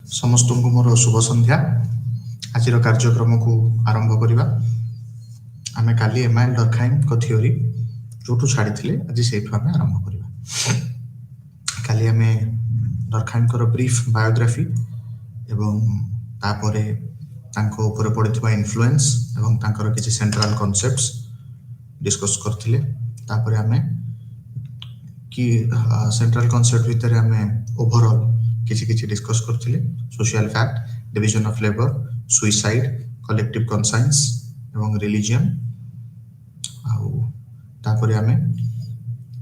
ସମସ୍ତଙ୍କୁ ମୋର ଶୁଭ ସନ୍ଧ୍ୟା। ଆଜିର କାର୍ଯ୍ୟକ୍ରମକୁ ଆରମ୍ଭ କରିବା। ଆମେ କାଲି ଏମାଇଲ ଡର୍ଖାଇମଙ୍କ ଥିଓରି ଯୋଉଠୁ ଛାଡ଼ିଥିଲେ ଆଜି ସେଇଠୁ ଆମେ ଆରମ୍ଭ କରିବା। କାଲି ଆମେ ଡର୍ଖାଇମଙ୍କର ବ୍ରିଫ୍ ବାୟୋଗ୍ରାଫି ଏବଂ ତାପରେ ତାଙ୍କ ଉପରେ ପଡ଼ିଥିବା ଇନଫ୍ଲୁଏନ୍ସ ଏବଂ ତାଙ୍କର କିଛି ସେଣ୍ଟ୍ରାଲ କନସେପ୍ଟସ୍ ଡିସ୍କସ୍ କରିଥିଲେ। ତାପରେ ଆମେ କି ସେଣ୍ଟ୍ରାଲ କନସେପ୍ଟ ଭିତରେ ଆମେ ଓଭରଅଲ୍ କିଛି ଡିସ୍କସ୍ କରିଥିଲେ। Social fact, division of labour, suicide, collective conscience एवं रिलीजन। तापर आमे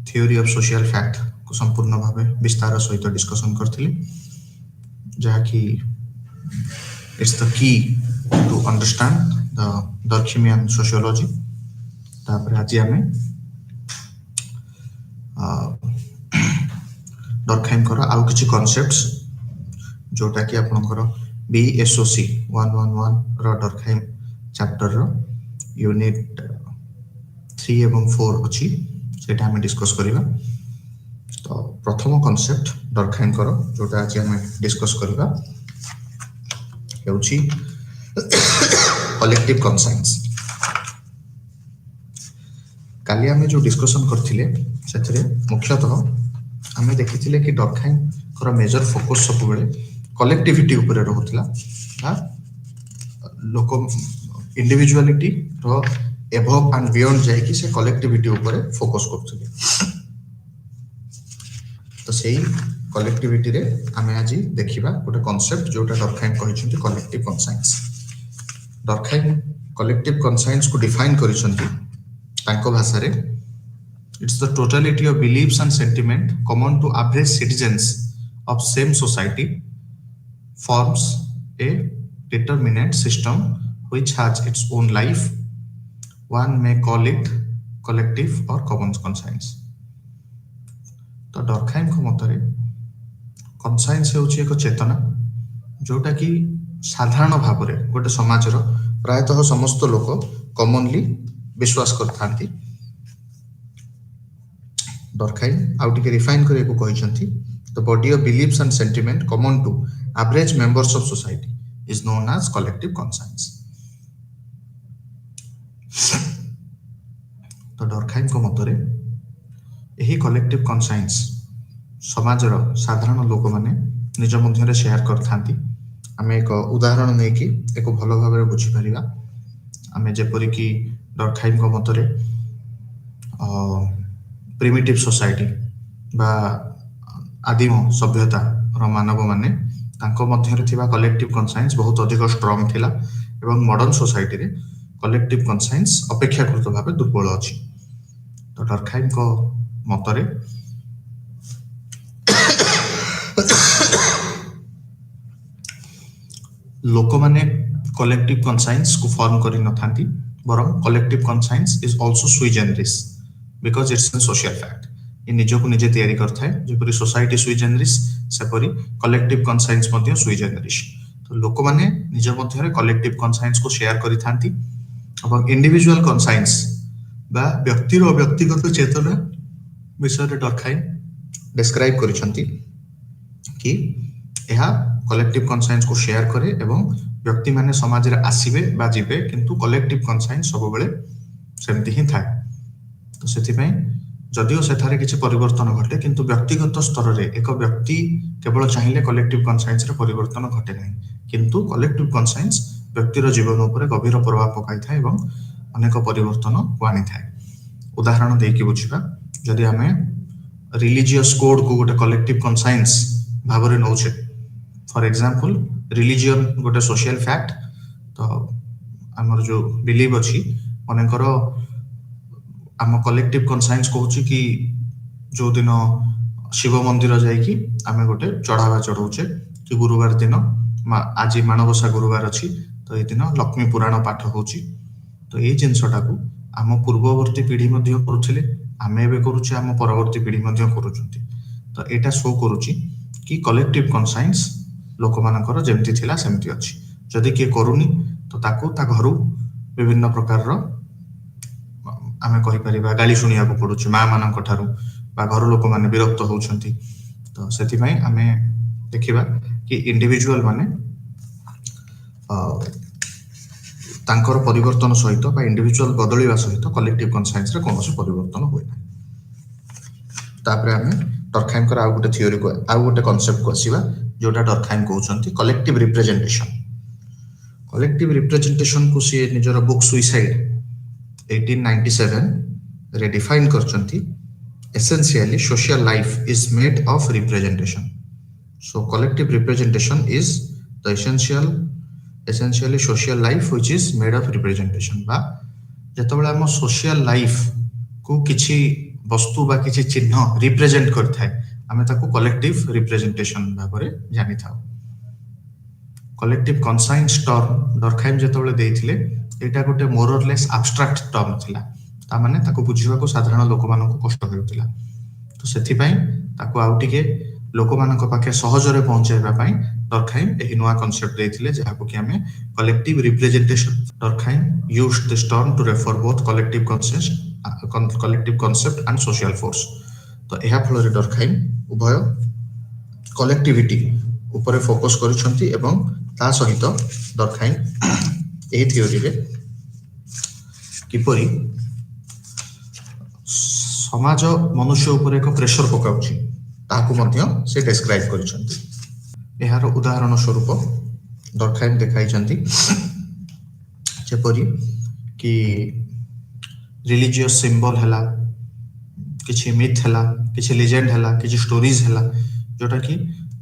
थ्योरी ऑफ सोशल फैक्ट को संपूर्ण भावे विस्तार सहित डिस्कशन करथिले, जहाँकि it's the key to understand the Durkheimian sociology. तापर आज आमे डर्खाइम कर आउ किछि कॉन्सेप्ट्स जोटा कि आपनकर BSOC 111 रो डर्खाइम चैप्टर रो यूनिट 3 एवं 4 अछि, सेटा हम डिस्कस करिबा। तो प्रथम कॉन्सेप्ट डर्खाइम कर जोटा आज हम डिस्कस करिबा हेउछि कलेक्टिव कन्साइंस। काली हम जो डिस्कशन करथिले सेथरे मुख्यतः हमें देखिथिले कि डर्खाइम कर मेजर फोकस सब बेले कलेक्टिविटी ऊपर रहउतला। लोक इंडिविजुअलिटी रो एबव एंड बियॉन्ड जाय कि से कलेक्टिविटी ऊपर फोकस करथले। तो सेही कलेक्टिविटी रे हमें आज देखिबा गोटे कांसेप्ट जोटा डर्खाइम कहिसंती कलेक्टिव कन्साइंस। डर्खाइम कलेक्टिव कन्साइंस को डिफाइन करिसंती तांको भाषा रे it's the totality of beliefs and sentiment common to average citizens of same society forms a determinate system which has its own life. One may call it collective or common conscience. तो डर्खाइम को मतरे कन्साइंस हेउछि एक चेतना जोटा कि साधारण भाव रे गोटे समाज रो प्रायतः समस्त लोक कॉमनली विश्वास करथांती। डर्खाइम आउट के रिफाइन करे को कहिसंती the body of beliefs and sentiment common to average members of society is known as collective conscience. तो डर्खाइम को मतरे यही कलेक्टिव कन्साइंस समाज रो साधारण लोक माने निज मध्य रे शेयर करथांती। आमे एक उदाहरण नै कि एक भलो भाबे रे बुझी परिबा। आमे जेपरि कि डर्खाइम को मतरे प्रिमिटिव सोसाइटी बा आदिम सभ्यता रो मानव माने तांको मध्य रे थिबा कलेक्टिव कन्साइंस बहुत अधिक स्ट्रांग थिला एवं मॉडर्न सोसाइटी रे कलेक्टिव कन्साइंस अपेक्षाकृत भाबे दुर्बल अछि। तो डर्खाइम को मतरे लोक माने कलेक्टिव कन्साइंस को फॉर्म करि न थांती, बरम collective conscience is also sui generis because it's a social fact. ये निजो को निजे तैयारी करता है, जेपरि सोसाइटी सुई जनरिस सेपरि कलेक्टिव कन्साइंस मध्ये सुई जनरिस। तो लोक माने निज मध्ये रे कलेक्टिव कन्साइंस को शेयर करि थांती और इंडिविजुअल कन्साइंस बा व्यक्ति रो व्यक्तिगत चेतना विषय रे डर्खाइम डिस्क्राइब करिसंती कि एहा कलेक्टिव कन्साइंस को शेयर करे एवं व्यक्ति माने समाज रे आसीबे बा जिबे, किंतु कलेक्टिव कन्साइंस सब बेले सेमति ही थाए। तो सेति पय जदिओ सेठारे किछि परिवर्तन घटे, किंतु व्यक्तिगत स्तर रे एक व्यक्ति केवल चाहिए कलेक्टिव कन्साइंस रे परिवर्तन घटे नहीं, किंतु कलेक्टिव कन्साइंस व्यक्तिर जीवन उपर गभीर प्रभाव पकाई थाए एवं अनेक परिवर्तन को आनी थाए। उदाहरण देकी बुझिबा, जदि हमें रिलीजियस कोड को गोटे कलेक्टिव कन्साइंस भाव रे नौछे, फॉर एग्जांपल रिलीजन गोटे सोशल फैक्ट। तो हमर जो बिलीव अछि अनेकर आम कलेक्टिव कन्साइंस कहूँ कि जो दिन शिव मंदिर जाइकी आमे गोटे चढ़ावा चढ़ौचे कि गुरुवार दिन आज माणबसा गुरुवार अच्छी, तो ये दिन लक्ष्मी पुराण पाठ होची। तो ये जिनसटा को आम पूर्ववर्ती पीढ़ी मध्य करुथिले, आमे एबे करूचे, आम परवर्ती पीढ़ी मध्य करूचंती। तो एटा शो करूची कि कलेक्टिव कन्साइंस लोक मानकर जेमती थिला सेमती अछि। जदि के करूनी तो ताकू ता घरु विभिन्न प्रकार रो आमे कहि परिबा गाली सुनिया को पडुची मां मानक ठारू बा घर लोक माने विरक्त होउछंती। तो सेति पय आमे देखिबा कि इंडिविजुअल माने तांकर परिवर्तन सहित बा इंडिविजुअल बदलिवा सहित कलेक्टिव कन्साइंस रे कोनोसी परिवर्तन होय ना। तापरे हमें डर्कहाइम कर आउ गोटे थ्योरी को आउ गोटे कांसेप्ट को आसीबा जोटा डर्कहाइम कहउछंती कलेक्टिव रिप्रेजेंटेशन। कलेक्टिव रिप्रेजेंटेशन को सी निजर बुक सुइसाइड 1897 रे डिफाइन करचंती essentially social life is made of representation. So collective representation is the essentially social life which is made of representation. बा जतबेला हम सोशल लाइफ को किछि वस्तु बा किछि चिन्ह रिप्रेजेंट करथाय हमें ताको कलेक्टिव रिप्रेजेंटेशन भाबरे जानि थाउ। कलेक्टिव कन्साइंस टर्म डर्कहाइम जतबेले देइथिले एटा गोटे मोर और लेस एब्स्ट्रैक्ट टर्म थिला, ता माने ताको बुझिबा को साधारण लोक मानको कष्ट हेउतिला। तो सेथि पई ताको आउ टिके लोक मानको पाखे सहज रे पहुंचाइबा पई डर्कहाइम एही नुवा कांसेप्ट देइथिले जहाको कि हमें collective representation. Durkheim used this term to refer both collective concept and social force. तो एहा फल रे डर्कहाइम उभय कलेक्टिविटी ऊपर फोकस करिसंती एवं ता सहित डर्कहाइम एही थ्योरी रे किपरि समाज मनुष्य ऊपर एक प्रेशर पकाउछि ताकू मध्य से डिस्क्राइब करिसंती। एहार उदाहरण स्वरूप डर्कहाइम देखाइछंती जेपरि कि रिलीजियस सिंबल हला, किछि मिथ हला, किछि लेजेंड हला, किछि स्टोरीज हला जोटा कि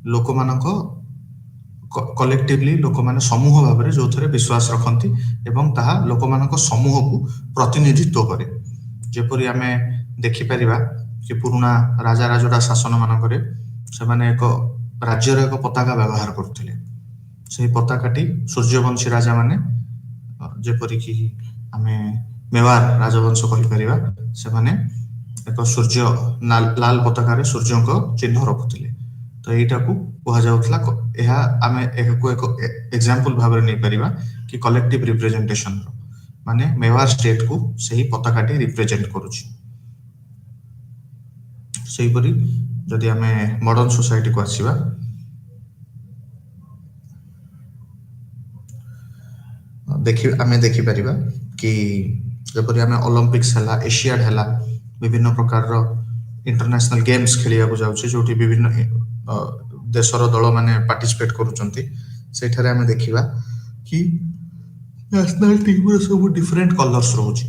लोक मानको कलेक्टिवली लोक माने समूह भाबरे जोथरे विश्वास रखंती एवं ताहा लोक मानको समूह को प्रतिनिधित्व करे। जेपरि हमें देखि परिबा कि पुराना राजा राजोड़ा शासन मानकरे से माने एक राज्यर एक पताका व्यवहार करथिले। से पताकाटी सूर्यवंशी राजा माने जेपरि कि हमें मेवार राजवंश कहि परिबा से माने एक सूर्य लाल पताका रे सूर्य को चिन्ह रखुथिले। तो एटा को कहा जाउथला एहा आमे एक एग्जांपल भाबरे नै परिबा कि कलेक्टिव रिप्रेजेंटेशन रो माने मेवार स्टेट को सही पताकाटी रिप्रेजेंट करूछि। सही परि जदि हमें मॉडर्न सोसाइटी को आसीबा देखि परिबा कि जपरि हमें ओलंपिक्स हला, एशियाड हला, विभिन्न प्रकार रो इंटरनेशनल गेम्स खेलिया को जाउछि जोटी विभिन्न देशर दल माने पार्टिसिपेट करूचंती। सेठारे हमें देखिबा कि नेशनल टीम रो सब डिफरेंट कलर्स रहउछि।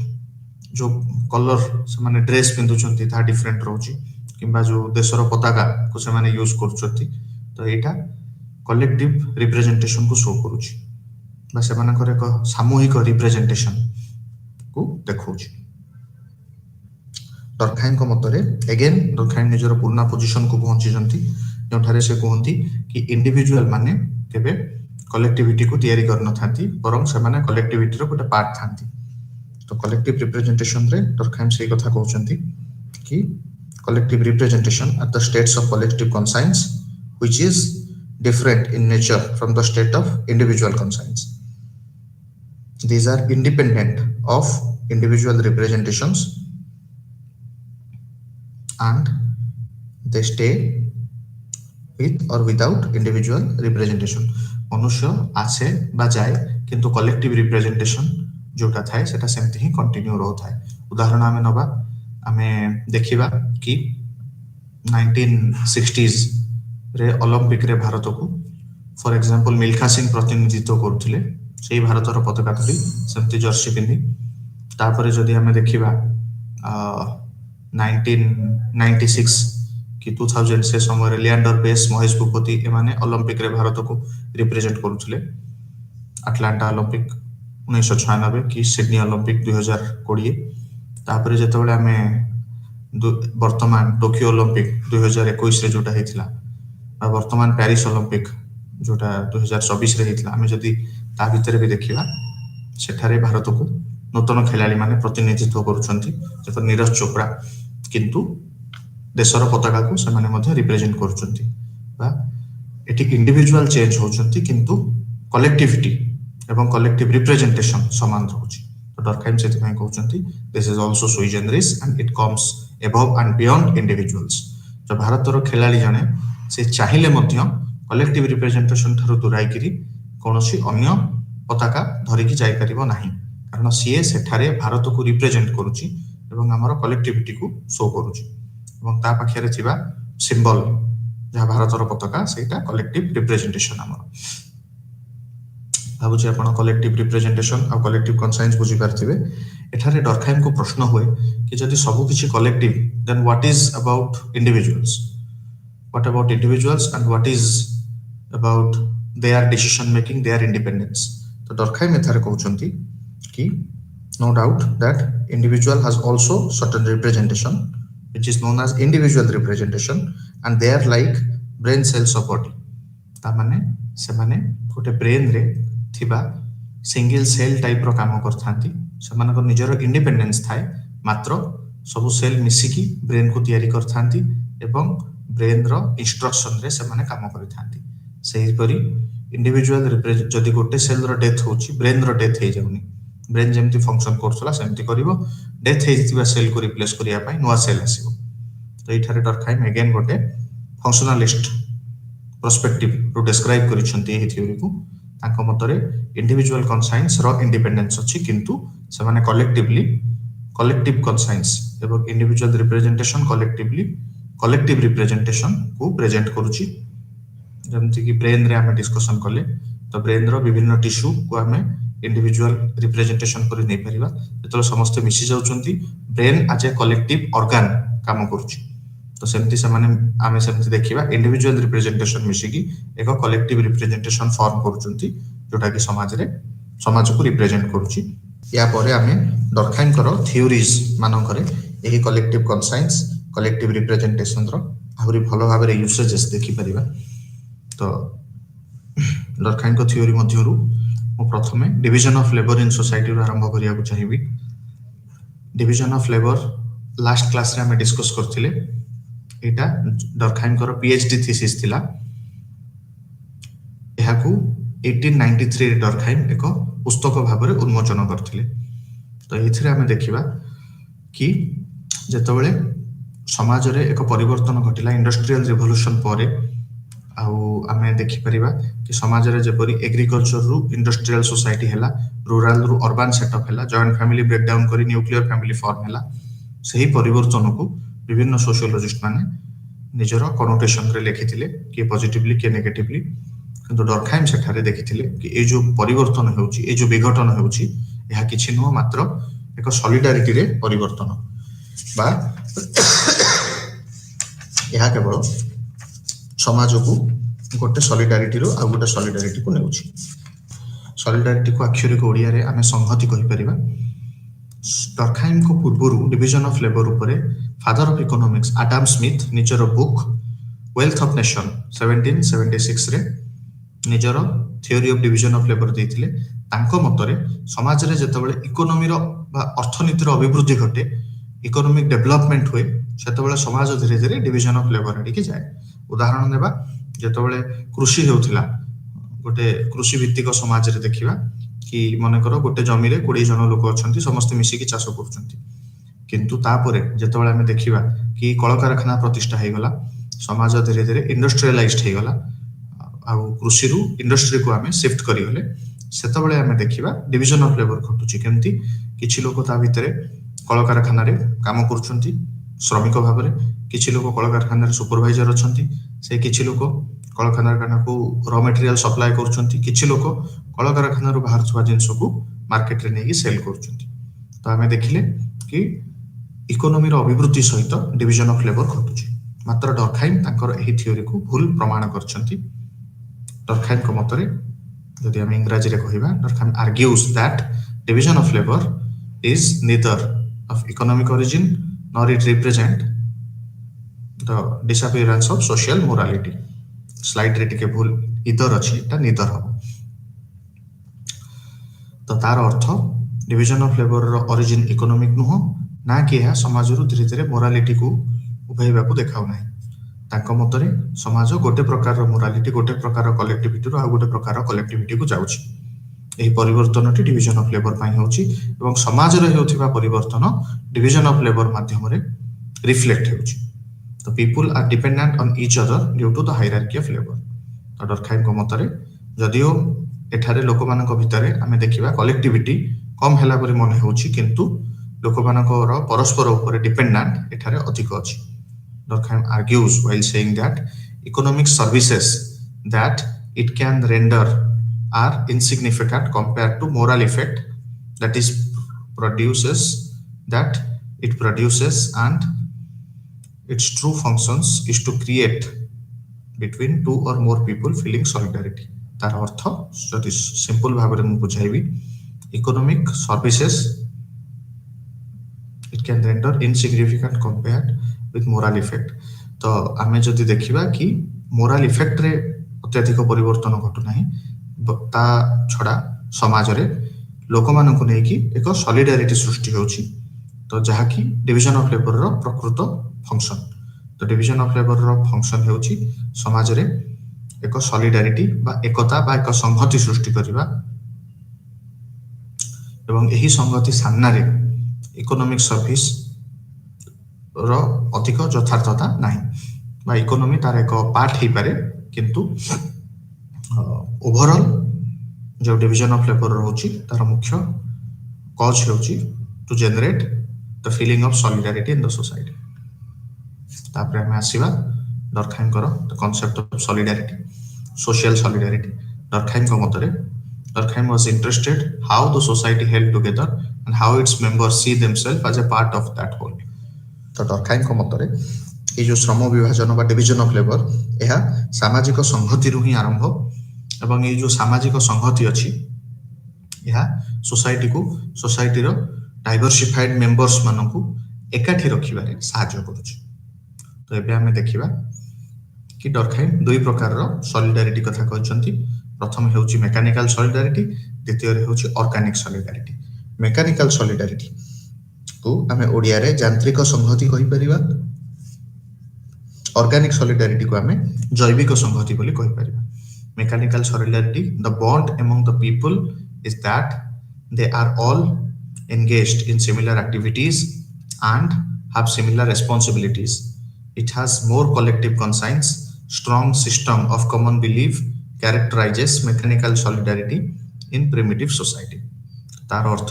जो कलर से माने ड्रेस पिंदुचंती ता डिफरेंट रहउछि किंबा जो देशर पताका को से माने यूज करूचंती। तो एटा कलेक्टिव रिप्रेजेंटेशन को शो करूछि बा से मानकर एक सामूहिक रिप्रेजेंटेशन को देखौछि। डर्कहाइम को मतरे अगेन डर्कहाइम निजर पुराना पोजीशन को पहुंचीजंती जोठारे से कहंती कि इंडिविजुअल माने केबे कलेक्टिविटी को तयारी करन थांती बरम से माने कलेक्टिविटी रो गोटे पार्ट थांती। तो कलेक्टिव रिप्रेजेंटेशन रे डर्कहाइम से कथा कहउचंती कि collective representation are the states of collective conscience which is different in nature from the state of individual conscience. These are independent of individual representations and they stay with or without individual representation. मनुष्य आसे बा जाए किंतु collective representation जोटा थाए सेटा सेमति ही continue रहो थाए। उदाहरण आमे नबा आमे देखिबा कि 1960s रे ओलंपिक रे भारत को फॉर एग्जांपल मिल्खा सिंह प्रतिनिधित्व करथिले सेही भारतर पताका धरी सेमति जर्सी पिंदी। तापरे जदि हमें देखिबा 1996 कि 2000 से समय लिएंडर पेस, महेश भूपति एमाने ओलंपिक रे भारत को रिप्रेजेंट करथिले। अटलांटा ओलंपिक 1996 कि सिडनी ओलंपिक 2020। तापरे जेतबेले हमें वर्तमान टोक्यो ओलंपिक 2021 रे जोटा हेतिला आ वर्तमान पेरिस ओलंपिक जोटा 2024 रे हेतिला हमें जदि ता भीतर भी देखिबा सेठारे भारत को नूतन खिलाड़ी माने प्रतिनिधित्व करूछंती जेपर नीरज चोपड़ा किंतु देशर पताका को से माने मध्ये रिप्रेजेंट करूछंती बा एटी इंडिविजुअल चेंज होछंती किंतु कलेक्टिविटी एवं कलेक्टिव रिप्रेजेंटेशन समान रहउची। तो डर्कहाइम से थिपाई कहउछंती this is also sui generis and it comes above and beyond individuals. जो भारतर खिलाड़ी जने से चाहिले मध्ये कलेक्टिव रिप्रेजेंटेशन ठारू दूराई कौनसी अन्य पताका धरिकी जाई परिबो नाही कारण सीए सेठारे भारत को रिप्रेजेंट करूची एवं हमर कलेक्टिविटी को शो करूची एवं ता पाखरे थिबा सिंबल जहाँ भारतर पताका सेटा कलेक्टिव रिप्रेजेंटेशन हमर भाबुची आपण कलेक्टिव रिप्रेजेंटेशन आ कलेक्टिव कन्साइंस बुझी पारथिबे एठारे डरखाइम को प्रश्न हुए कि जदि सब किछि collective then what is about individuals what about individuals and what is about their decision making their independence तो डरखाइम एथारे कहउचंती कि no doubt that individual has also certain representation which is known as individual representation and they are like brain cells of body ता माने से माने गोटे brain रे थिबा सिंगल सेल टाइप रो काम करथांती सेमान को निजर इंडिपेंडेंस थाए मात्र सब सेल मिसिकी ब्रेन को तैयारी करथांती एवं ब्रेन रो इंस्ट्रक्शन रे से माने काम करथांती सेही परी इंडिविजुअल रिप्रेजेंट जदी गोटे सेल रो डेथ होची ब्रेन रो डेथ हे जाउनी ब्रेन जेमती फंक्शन करथला सेमती करिवो डेथ हे जितिबा सेल को रिप्लेस करिया पई नवा सेल आसीबो तो एठारे डरखाइम अगेन गोटे फंक्शनलिस्ट पर्सपेक्टिव रो डिस्क्राइब करिसंती एही थ्योरी को तांको मतरे इंडिविजुअल कन्साइंस रो इंडिपेंडेंस अछि किंतु से माने कलेक्टिवली कलेक्टिव कन्साइंस एवं इंडिविजुअल रिप्रेजेंटेशन कलेक्टिव रिप्रेजेंटेशन को प्रेजेंट करूची जेमती कि ब्रेन रे हम डिस्कशन करले तो ब्रेन रो विभिन्न टिश्यू को हमें इंडिविजुअल रिप्रेजेंटेशन करि नै परिबा जेतलो समस्त मिसि जाउचंती brain as a collective organ काम करूची तो सेमती से माने आमे सेमती देखिबा इंडिविजुअल रिप्रेजेंटेशन मिसि की एक कलेक्टिव रिप्रेजेंटेशन फॉर्म करूचंती जोटा कि समाज को रिप्रेजेंट करूची या परे आमे डरखाइम करो थ्योरीज मानन करे एही कलेक्टिव कन्साइंस कलेक्टिव रिप्रेजेंटेशन रो आहुरी भलो भाबरे यूसेजेस देखि परिबा तो डरखाइम को थ्योरी मध्यरु मो प्रथमे division of labour in society रो आरंभ करिया को चाहिबी division of labour last class रे हम डिस्कस करथिले एटा डरखाइम कर पीएचडी थीसिस थिला एहा को 1893 रे डरखाइम एक पुस्तक भाबरे उन्मोचन करथिले तो एथिरे हम देखिबा कि जेतबेले समाज रे एक परिवर्तन घटिला इंडस्ट्रियल रिवोल्यूशन परे आउ आमे देखि परिबा कि समाज रे जेपरि एग्रीकल्चर रु इंडस्ट्रियल सोसाइटी हैला रूरल रु अर्बन सेटअप हैला जॉइंट फैमिली ब्रेकडाउन करी न्यूक्लियर फैमिली फॉर्म हैला सही परिवर्तन को विभिन्न सोशियोलॉजिस्ट माने निजरो कनोटेशन रे लिखिथिले कि पॉजिटिवली कि नेगेटिवली किंतु डरखाइम सेठारे देखिथिले कि ए जो परिवर्तन होउची ए जो विघटन होउची एहा किछि न मात्र एक सॉलिडारिटी रे परिवर्तन बा एहा केवल समाज को गोटे सॉलिडारिटी रो आ गोटे सॉलिडारिटी को नेउची सॉलिडारिटी को एक्चुअली को ओडिया रे आमे संहति कहि परिबा डरखाइम को पूर्वरु डिवीजन ऑफ लेबर उपरे father of economics Adam Smith निजर बुक वेल्थ ऑफ नेशन 1776 रे निजर theory of division of labour देथिले तांको मतरे समाज रे जतबेले इकोनॉमी रो बा अर्थनीति रो अभिवृद्धि घटे इकोनॉमिक डेवलपमेंट हुए सेतबेले समाज धीरे धीरे डिवीजन ऑफ लेबर आडी के जाए उदाहरण देबा जतबेले कृषि हेउथिला गोटे कृषि भित्तिक समाज रे देखिबा कि मने करो गोटे जमी रे 20 जन लोक अछंती समस्त मिसी की चाष करछंती किंतु तापरे जतबेले हमें देखिबा कि कल कारखाना प्रतिष्ठा हे गला समाज धीरे धीरे इंडस्ट्रियलाइज्ड हे गला आ कृषि रु इंडस्ट्री को हमें शिफ्ट करी गले सेतबेले हमें देखिबा डिवीजन ऑफ लेबर घटुची केमती किछि लोक ता भितरे कल कारखाना रे काम करछंती श्रमिक भाबरे किछि लोक कल कारखाना रे सुपरवाइजर अछंती से किछि लोक कल कारखाना को रॉ मटेरियल सप्लाई करछंती किछि लोक कल कारखाना रो बाहर छुआ जिंस को मार्केट रे नेकी सेल करछंती तो हमें देखिले कि इकोनॉमी रो अभिवृद्धि सहित डिवीजन ऑफ लेबर घटुची मात्र डरखाइम तांकर एही थ्योरी को भूल प्रमाण करछंती डरखाइम को मतरे जदि हम इंग्रजी रे कहिबा Durkheim argues that division of labour is neither of economic origin nor it represent the disappearance of social morality slide रे टिके भूल इधर अछि ता neither हो तो तार अर्थ डिवीजन ऑफ लेबर रो ओरिजिन इकोनॉमिक नुहो ना कि यह समाज रु धीरे धीरे मोरालिटी को उभैबा को देखाउ नाही तांको मतरे समाज गोटे प्रकार रो मोरालिटी गोटे प्रकार रो कलेक्टिविटी रो आ गोटे प्रकार रो कलेक्टिविटी को जाउछि एही परिवर्तनटी डिवीजन ऑफ लेबर पाई होछि एवं समाज रे हेउथिबा परिवर्तन डिवीजन ऑफ लेबर माध्यम रे रिफ्लेक्ट होछि तो people are dependent on each other due to the hierarchy of labour ତ ଡର୍ଖାଇମଙ୍କ ମତରେ ଯଦିଓ ଏଠାରେ ଲୋକମାନଙ୍କ ଭିତରେ ଆମେ ଦେଖିବା କଲେକ୍ଟିଭିଟି କମ୍ ହେଲା ପରି ମନେ ହେଉଛି, କିନ୍ତୁ ଲୋକମାନଙ୍କର ପରସ୍ପର ଉପରେ ଡିପେଣ୍ଡାଣ୍ଟ ଏଠାରେ ଅଧିକ ଅଛି। Durkheim argues while saying that economic services that it can render are insignificant compared to moral effect that is it produces, and its true functions is to create between two or more people feeling solidarity। तार अर्थ जदि simple भाव में बुझाइबी, economic services it can render insignificant compared with moral effect. तो आमे जदि देखिबा कि मोरल इफेक्ट रे अत्यधिक परिवर्तन घटु नाही, ता छडा समाज रे लोक मानकु नै कि एक सॉलिडारिटी सृष्टि होछि। तो जहा कि डिवीजन ऑफ लेबर रो प्रकृत फंक्शन। तो डिवीजन ऑफ लेबर रो फंक्शन होछि समाज रे एक सॉलिडारिटी बा एकता बा एक संहति सृष्टि करिबा, एवं एही संहति सामना रे इकोनॉमिक सर्विस रो अधिक यथार्थता नाही, बा इकोनॉमी तार एक पार्ट हे पारे, किंतु ओवरऑल जो डिवीजन ऑफ लेबर होछि तार मुख्य कॉज होछि to generate the feeling of solidarity in the society. तापर हम आसीबा डर्कहाइम करो the concept of solidarity, social solidarity. Durkheim को मतरे Durkheim was interested how the society held together and how its members see themselves as a part of that whole। तो Durkheim को मतरे ये जो श्रम विभाजन बा डिवीजन ऑफ लेबर यह सामाजिक संहति रु ही आरंभ, एवं ये जो सामाजिक संहति अछि यह सोसाइटी रो डाइवर्सिफाइड मेंबर्स मानकु एकाठी रखिबारे सहायता करूछि। तो एबे हमें देखिबा कि Durkheim दुई प्रकार रो सॉलिडारिटी कथा कहचंती। प्रथम हेउछि मेकानिकल सॉलिडारिटी, द्वितीय हेउछि ऑर्गेनिक सॉलिडारिटी। मेकानिकल सॉलिडारिटी को हमें ओडिया रे यांत्रिक संहति कहि परिबा, ऑर्गेनिक सॉलिडारिटी को हमें जैविक संहति बोली कहि परिबा। Mechanical solidarity, the bond among the people is that they are all engaged in similar activities and have similar responsibilities। It has more collective conscience, strong system of common belief characterizes mechanical solidarity in primitive society। तार अर्थ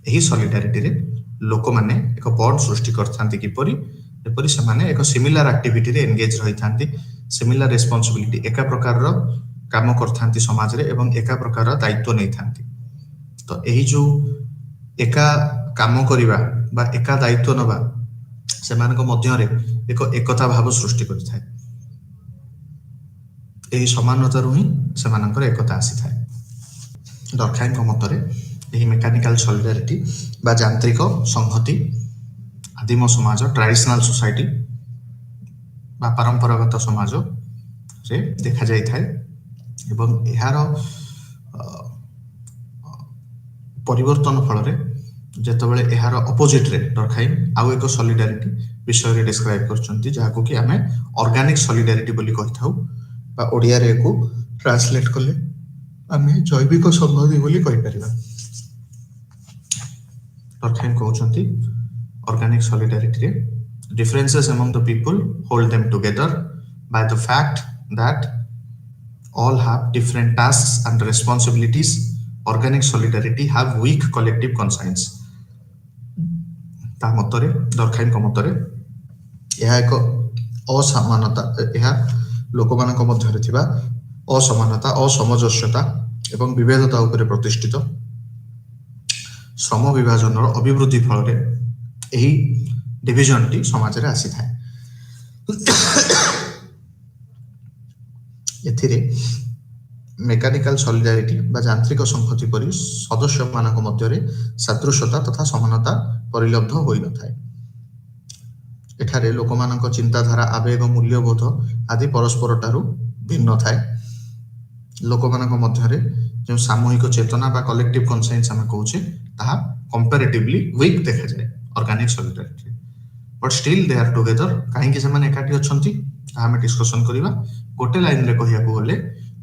एही solidarity रे लोक माने एक bond सृष्टि करथांती किपरि एपरि से माने एक similar activity रे एंगेज रहिथांती, सिमिलर रिस्पांसिबिलिटी एका प्रकार रो काम करथांती समाज रे, एवं एका प्रकार रो दायित्व नैथांती। तो एही जो एका काम करिबा बा एका दायित्व नबा सेमानक मध्य रे एक एकता भाव सृष्टि करिथाय। एही समानता रु ही सेमानकर एकता आसी थाए। Durkheim को मतरे एही मेकानिकल सॉलिडारिटी बा यांत्रिक संहति आदिम समाज ट्रेडिशनल सोसाइटी बा परंपरागत समाज रे देखा जाय थाए, एवं एहार परिवर्तन फल रे जेतबेले एहार अपोजिट रे Durkheim आउ एक सॉलिडारिटी विषय रे डिस्क्राइब करचंती, जाको कि हमें ऑर्गेनिक सॉलिडारिटी बोली कहिथाउ, बा ओडिया रे को ट्रांसलेट करले हमें जैविक संहति बोली कहि परिबा। Durkheim कहउचंती ऑर्गेनिक सॉलिडारिटी रे differences among the people hold them together by the fact that all have different tasks and responsibilities। Organic solidarity have weak collective conscience। ता मतरे Durkheim को मतरे यह एक असमानता, यह लोकमानक मध्यरे थिबा असमानता, असमंजस्यता एवं विभेदता उपरे प्रतिष्ठित श्रम विभाजन अभिवृद्धि फल रे एही डिविजन टी समाज रे आसी थाए। एथिरे मेकानिकल सॉलिडारिटी बा यांत्रिक संहति परि सदस्य मानक मध्यरे सादृश्यता तथा समानता परिलब्ध होई न थाए। एठारे लोकमानक चिंताधारा, आवेग, मूल्यबोध आदि परस्पर टारु भिन्न थाए। लोकमानक मध्यरे जो सामूहिक चेतना बा कलेक्टिव कॉन्शियस हम कहूचे ताहा कंपैरेटिवली वीक देखा जाए organic solidarity, but still they are together. काहे कि समान एकाठी अछंती हम डिस्कशन करिबा। गोटे लाइन रे कहिया को बोले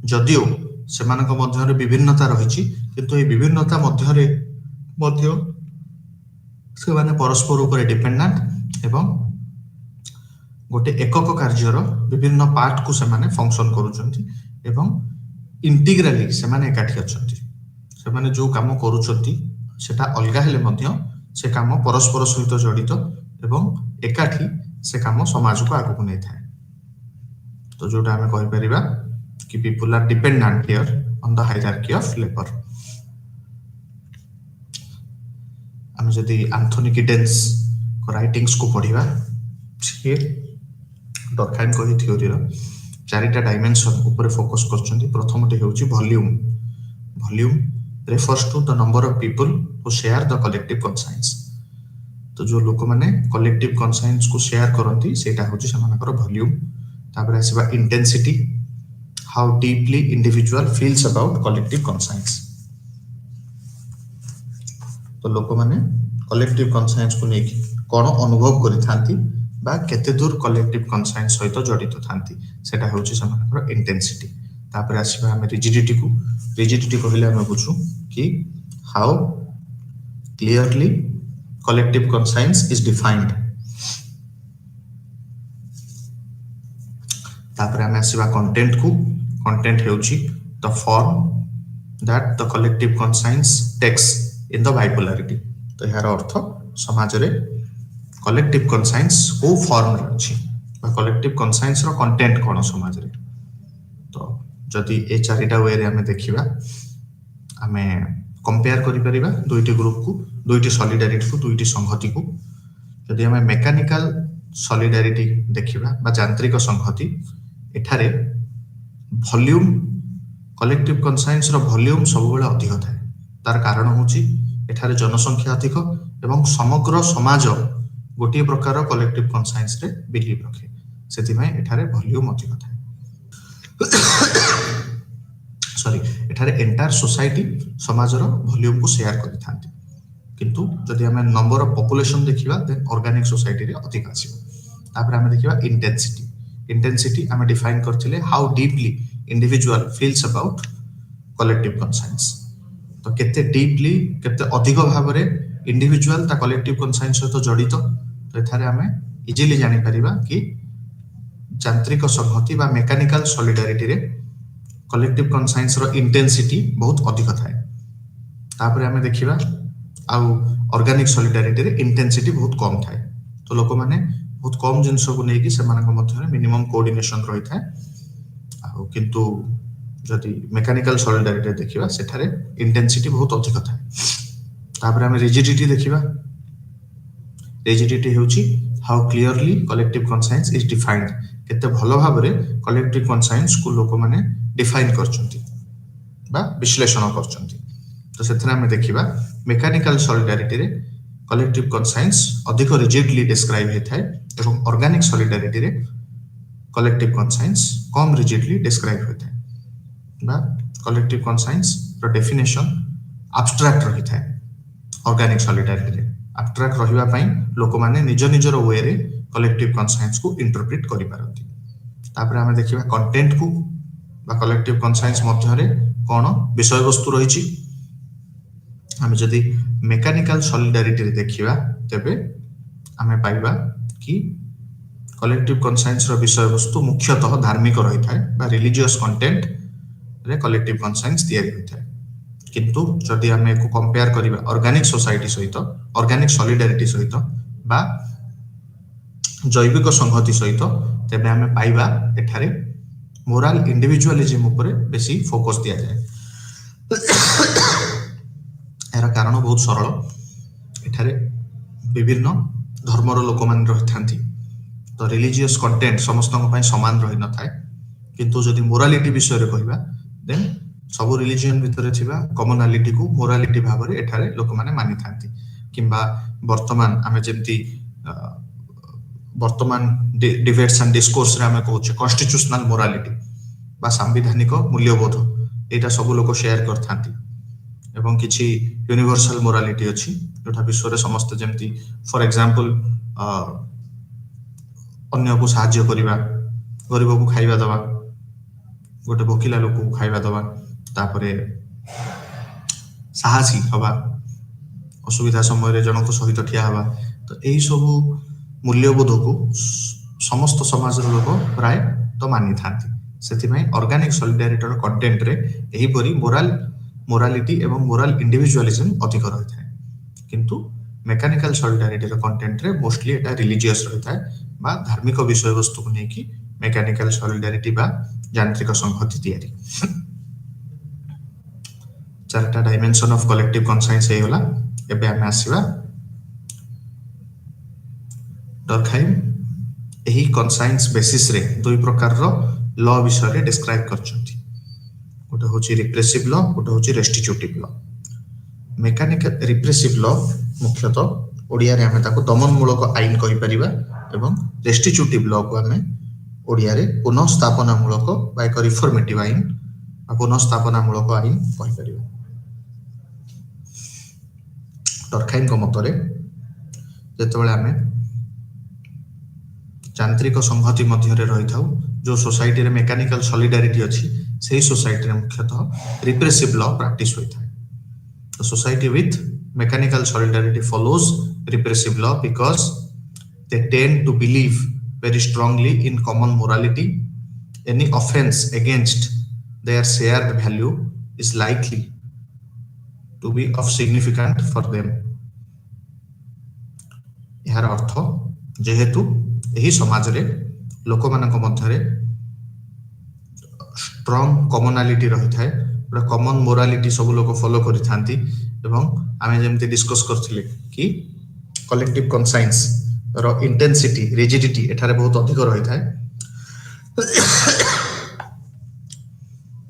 जदियो सेमानक मध्यरे विभिन्नता रहिछि, किंतु ए विभिन्नता मध्यरे मध्य सेमाने परस्पर ऊपर डिपेंडेंट एवं गोटे एकक कार्यर विभिन्न पार्ट को सेमाने फंक्शन करूछंती, ଏବଂ ଇଣ୍ଟିଗ୍ରାଲି ସେମାନେ ଏକାଠି ଅଛନ୍ତି। ସେମାନେ ଯୋଉ କାମ କରୁଛନ୍ତି ସେଟା ଅଲଗା ହେଲେ ମଧ୍ୟ ସେ କାମ ପରସ୍ପର ସହିତ ଜଡ଼ିତ ଏବଂ ଏକାଠି ସେ କାମ ସମାଜକୁ ଆଗକୁ ନେଇଥାଏ। ତ ଯୋଉଟା ଆମେ କହିପାରିବା କି people R dependent here on the hierarchy of labour. ଆମେ ଯଦି ଆନ୍ଥୋନି ଗିଡେନ୍ସ ରାଇଟିଂସ୍ को पढ़िबा ସିଏ ଡରଖାଇମ୍ କହି ଥିଓରିର ଚାରିଟା डायमेंशन ଉପରେ फोकस करछन्ती। प्रथमटे हेउची volume. Volume refers to the number of people who share the collective conscience। तो जो लोक माने कलेक्टिव कॉन्साइंस को शेयर करंती सेटा होची समानकर वॉल्यूम। तापर आसीबा intensity, how deeply individual feels about collective conscience. तो लोक माने कलेक्टिव कॉन्साइंस को नेकी कोन अनुभव करि थांती बा केते दूर कलेक्टिव कॉन्साइंस सहित जडित थांती सेटा होची समानकर इंटेंसिटी। तापर आसीबा हम रिजिडिटी को। रिजिडिटी कहले हम बुझू कि how clearly collective conscience is defined। तापर हम आसीबा कंटेंट को। कंटेंट हेउची the form that the collective conscience takes in the bipolarity। तो यार अर्थ समाज रे collective conscience को फॉर्म रे अछि बा collective conscience रो कंटेंट कोन समाज रे। तो जदि ए चारिटा वे रे हम देखिबा हमें कंपेयर करि परिबा दुईटी ग्रुप को, दुईटी सॉलिडारिटी को, दुईटी संहति को। यदि हमें मेकानिकल सॉलिडारिटी देखिबा बा यांत्रिक संहति एठारे volume collective conscience rho volume सब बेले अधिक थाए। तार कारण होची एठारे जनसंख्या अधिक एवं समग्र समाज गोटे प्रकार कलेक्टिव कॉन्साइंस रे बिलीव रखे, सेति में एठारे वॉल्यूम अधिक थाए। सॉरी, एठारे एंटायर सोसाइटी समाज रो वॉल्यूम को शेयर करि थांती। किंतु जदि हमें नंबर ऑफ पॉपुलेशन देखिबा देन ऑर्गेनिक सोसाइटी रे अधिक आसीबो। तापर हमें देखिबा इंटेंसिटी। इंटेंसिटी हमें डिफाइन करथिले how deeply individual feels about collective conscience. तो केते डीपली केते अधिक भाव रे इंडिविजुअल ता कलेक्टिव कॉन्साइंस सहित जडित। तो एथारे हमें इजीली जानि परिबा कि यांत्रिक संहति बा मेकानिकल सॉलिडारिटी रे कलेक्टिव कॉन्साइंस रो इंटेंसिटी बहुत अधिक थाए। तापर हमें देखिबा आउ ऑर्गेनिक सॉलिडारिटी रे इंटेंसिटी बहुत कम थाए। तो लोक माने बहुत कम जिंस को नेकी सेमानक मध्य मिनिमम कोऑर्डिनेशन रही थाए। आउ किंतु जदि मेकानिकल सॉलिडारिटी देखिबा सेठारे इंटेंसिटी बहुत अधिक थाए। तापर हमें रिजिडिटी देखिबा। रिजिडिटी हेउची how clearly collective conscience is defined. केते भलो भाव रे कलेक्टिव कॉन्साइंस को लोक माने डिफाइन करचंती बा विश्लेषण करचंती। तो सेथरा हमें देखिबा मेकानिकल सॉलिडारिटी रे कलेक्टिव कॉन्साइंस अधिक रिजिडली डिस्क्राइब हेथाय एवं ऑर्गेनिक सॉलिडारिटी रे कलेक्टिव कॉन्साइंस कम रिजिडली डिस्क्राइब हेथाय बा कलेक्टिव कॉन्साइंस रो डेफिनेशन एब्स्ट्रैक्ट रही थाय। ऑर्गेनिक सॉलिडारिटी रे एब्स्ट्रैक्ट रहिबा पई लोक माने निज निजर वे रे कलेक्टिव कॉन्साइंस को इंटरप्रेट करि पारंती। तापर हमें देखिबा कंटेंट को बा कलेक्टिव कॉन्साइंस मध्य रे कोन विषय वस्तु रहिछि। हमें जदि मेकानिकल सॉलिडारिटी रे देखिबा तेबे हमें पाइबा कि कलेक्टिव कॉन्साइंस रो विषय वस्तु मुख्यतः धार्मिक रही थाए बा रिलीजियस कंटेंट रे कलेक्टिव कॉन्साइंस तैयारी होई थाए। किंतु जदि हमें को कंपेयर करिबा ऑर्गेनिक सोसाइटी सहित, ऑर्गेनिक सॉलिडारिटी सहित बा जैविक संहति सहित, तेबे हमें पाइबा एठारे मोराल इंडिविजुअलिज्म ऊपर बेसी फोकस दिया जाए। यार कारण बहुत सरल। एठारे विभिन्न धर्मर लोक मान रही थांती। तो रिलीजियस कंटेंट समस्तक पई समान रही न थाए। किंतु जदि मोरालिटी विषय रे कहिबा देन सब रिलीजियन भितरे थिबा कमनालिटी को मोरालिटी भाव रे एठारे लोक माने मानि थांती। किंबा वर्तमान आमे जेमती वर्तमान डिबेट्स एंड डिस्कोर्स रे आमे कहूचे कॉन्स्टिट्यूशनल मोरालिटी बा संवैधानिक मूल्यबोध, एटा सब लोक शेयर कर थांती। एवं किछि यूनिवर्सल मोरालिटी अछि जोटा विश्व रे समस्त जेमती फॉर एग्जांपल अन्य को सहाय्य करिबा, गरीब को खाइबा दवा, गोटे भोकिला लोक को खाइबा दवा, तापरे साहसी हवा, असुविधा समय रे जनक सहित ठिया हवा। तो एही सब मूल्यबोध को समस्त समाज रो लोक प्राय तो मानि थांती। ସେଥିପାଇଁ ଅର୍ଗାନିକ ସଲିଡାରିଟିର କଣ୍ଟେଣ୍ଟରେ ଏହିପରି ମୋରାଲିଟି ଏବଂ ମୋରାଲ ଇଣ୍ଡିଭିଜୁଆଲିଜମ ଅଧିକ ରହିଥାଏ, କିନ୍ତୁ ମେକାନିକାଲ ସଲିଡାରିଟିର କଣ୍ଟେଣ୍ଟରେ ମୋଷ୍ଟଲି ଏଟା ରିଲିଜିୟସ୍ ରହିଥାଏ ବା ଧାର୍ମିକ ବିଷୟବସ୍ତୁକୁ ନେଇକି ମେକାନିକାଲ ସଲିଡାରିଟି ବା ଯାନ୍ତ୍ରିକ ସଂହତି ତିଆରି। ଚାରିଟା ଡାଇମେନସନ ଅଫ କଲେକ୍ଟିଭ କନସାଇନ୍ସ ହେଇଗଲା। ଏବେ ଆମେ ଆସିବା ଡର୍କହାଇମ୍ ଏହି କନସାଇନ୍ସ ବେସିସରେ ଦୁଇ ପ୍ରକାରର ଲ ବିଷୟରେ ଡେସ୍କ୍ରାଇବ କରିଛନ୍ତି। ଗୋଟେ ହେଉଛି ରିପ୍ରେସିଭ ଲ, ଗୋଟେ ହେଉଛି ରେଷ୍ଟିଚ୍ୟୁଟିଭ ଲ। ମେକାନିକାଲ ରିପ୍ରେସିଭ ଲ ମୁଖ୍ୟତଃ ଓଡ଼ିଆରେ ଆମେ ତାକୁ ଦମନମୂଳକ ଆଇନ କହିପାରିବା ଏବଂ ରେଷ୍ଟିଚ୍ୟୁଟିଭ ଲକୁ ଆମେ ଓଡ଼ିଆରେ ପୁନଃସ୍ଥାପନାମୂଳକ ବା ଏକ ରିଫର୍ମେଟିଭ ଆଇନ ବା ପୁନଃସ୍ଥାପନାମୂଳକ ଆଇନ କହିପାରିବା। ଡର୍କହାଇମଙ୍କ ମତରେ ଯେତେବେଳେ ଆମେ ଯାନ୍ତ୍ରିକ ସଂହତି ମଧ୍ୟରେ ରହିଥାଉ, ଯେଉଁ ସୋସାଇଟିରେ ମେକାନିକାଲ ସଲିଡାରିଟି ଅଛି ସେହି ସୋସାଇଟିରେ ମୁଖ୍ୟତଃ ରିପ୍ରେସିଭ ଲ ପ୍ରାକ୍ଟିସ ହୋଇଥାଏ। The society with mechanical solidarity follows repressive law because they tend to believe very strongly in common morality. Any offense against their shared value is likely to be of significant for them. ଏହାର ଅର୍ଥ ଯେହେତୁ ଏହି ସମାଜରେ ଲୋକମାନଙ୍କ ମଧ୍ୟରେ strong କମନାଲିଟି ରହିଥାଏ, ଗୋଟେ common morality ସବୁ ଲୋକ ଫଲୋ କରିଥାନ୍ତି ଏବଂ ଆମେ ଯେମିତି ଡିସ୍କସ କରିଥିଲେ କି କଲେକ୍ଟିଭ କନସାଇନ୍ସ ର ଇଣ୍ଟେନ୍ସିଟି ରିଜିଡିଟି ଏଠାରେ ବହୁତ ଅଧିକ ରହିଥାଏ।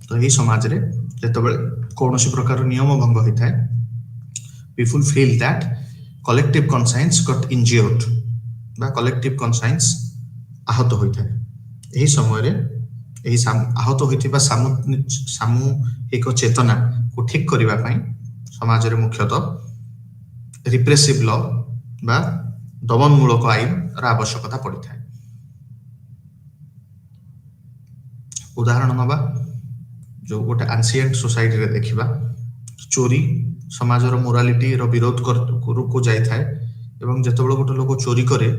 ତ ଏହି ସମାଜରେ ଯେତେବେଳେ କୌଣସି ପ୍ରକାର ନିୟମ ଭଙ୍ଗ ହୋଇଥାଏ, people feel that collective conscience got injured ବା କଲେକ୍ଟିଭ କନସାଇନ୍ସ ଆହତ ହୋଇଥାଏ। ଏହି ସମୟରେ ଏହି ଆହତ ହୋଇଥିବା ସାମୂହିକ ଚେତନାକୁ ଠିକ କରିବା ପାଇଁ ସମାଜରେ ମୁଖ୍ୟତଃ ରିପ୍ରେସିଭ ଲ ବା ଦମନମୂଳକ ଆଇନର ଆବଶ୍ୟକତା ପଡ଼ିଥାଏ। ଉଦାହରଣ ନେବା, ଯେଉଁ ଗୋଟେ ଆନ୍ସିଏଣ୍ଟ ସୋସାଇଟିରେ ଦେଖିବା, ଚୋରି ସମାଜର ମୋରାଲିଟିର ବିରୋଧ କୁ ଯାଇଥାଏ ଏବଂ ଯେତେବେଳେ ଗୋଟେ ଲୋକ ଚୋରି କରେ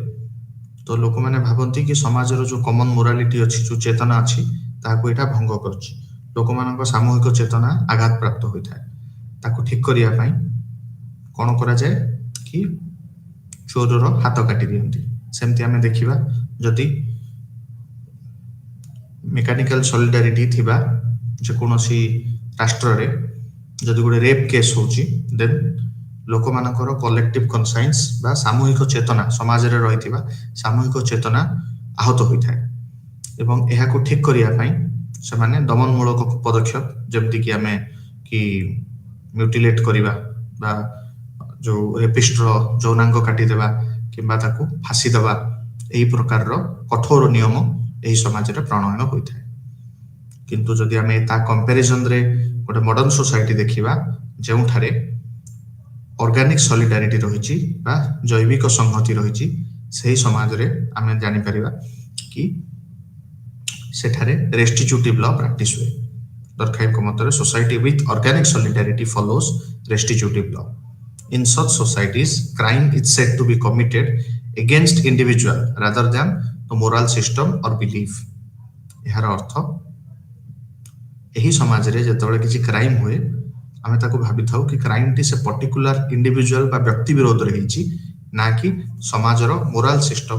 ତ ଲୋକମାନେ ଭାବନ୍ତି କି ସମାଜର ଯେଉଁ କମନ ମୋରାଲିଟି ଅଛି, ଯେଉଁ ଚେତନା ଅଛି, ତାହାକୁ ଏଇଟା ଭଙ୍ଗ କରୁଛି। ଲୋକମାନଙ୍କ ସାମୂହିକ ଚେତନା ଆଘାତ ପ୍ରାପ୍ତ ହୋଇଥାଏ। ତାକୁ ଠିକ କରିବା ପାଇଁ କ'ଣ କରାଯାଏ କି ଚୋରର ହାତ କାଟି ଦିଅନ୍ତି। ସେମିତି ଆମେ ଦେଖିବା, ଯଦି ମେକାନିକାଲ ସଲିଡାରିଟି ଥିବା ଯେକୌଣସି ରାଷ୍ଟ୍ରରେ ଯଦି ଗୋଟେ ରେପ୍ କେସ୍ ହେଉଛି, ଦେନ୍ ଲୋକମାନଙ୍କର କଲେକ୍ଟିଭ କନସାଇନ୍ସ ବା ସାମୂହିକ ଚେତନା, ସମାଜରେ ରହିଥିବା ସାମୂହିକ ଚେତନା ଆହତ ହୋଇଥାଏ ଏବଂ ଏହାକୁ ଠିକ କରିବା ପାଇଁ ସେମାନେ ଦମନମୂଳକ ପଦକ୍ଷେପ, ଯେମିତିକି ଆମେ କି ମ୍ୟୁଟିଲେଟ୍ କରିବା ବା ଯେଉଁ ରେପିଷ୍ଟର ଯୌନାଙ୍ଗ କାଟିଦେବା କିମ୍ବା ତାକୁ ଫାଶୀ ଦେବା, ଏହି ପ୍ରକାରର କଠୋର ନିୟମ ଏହି ସମାଜରେ ପ୍ରଣୟନ ହୋଇଥାଏ। କିନ୍ତୁ ଯଦି ଆମେ ତା କମ୍ପାରିଜନରେ ଗୋଟେ ମଡର୍ନ ସୋସାଇଟି ଦେଖିବା, ଯେଉଁଠାରେ ଅର୍ଗାନିକ ସଲିଡାରିଟି ରହିଛି ବା ଜୈବିକ ସଂହତି ରହିଛି, ସେହି ସମାଜରେ ଆମେ ଜାଣିପାରିବା କି ସେଠାରେ ରେଷ୍ଟିଚ୍ୟୁଟିଭ ଲ ପ୍ରାକ୍ଟିସ ହୁଏ। ଡର୍କହାଇମଙ୍କ ମତରେ society with organic solidarity follows restitutive law. In such societies, crime is said to be committed against individual rather than the moral system or belief. ଏହାର ଅର୍ଥ ଏହି ସମାଜରେ ଯେତେବେଳେ କିଛି କ୍ରାଇମ ହୁଏ, ଆମେ ତାକୁ ଭାବିଥାଉ କି କ୍ରାଇମଟି ସେ ପର୍ଟିକୁଲାର ଇଣ୍ଡିଭିଜୁଆଲ ବା ବ୍ୟକ୍ତି ବିରୋଧରେ ହେଇଛି, ନା କି ସମାଜର ମୋରାଲ ସିଷ୍ଟମ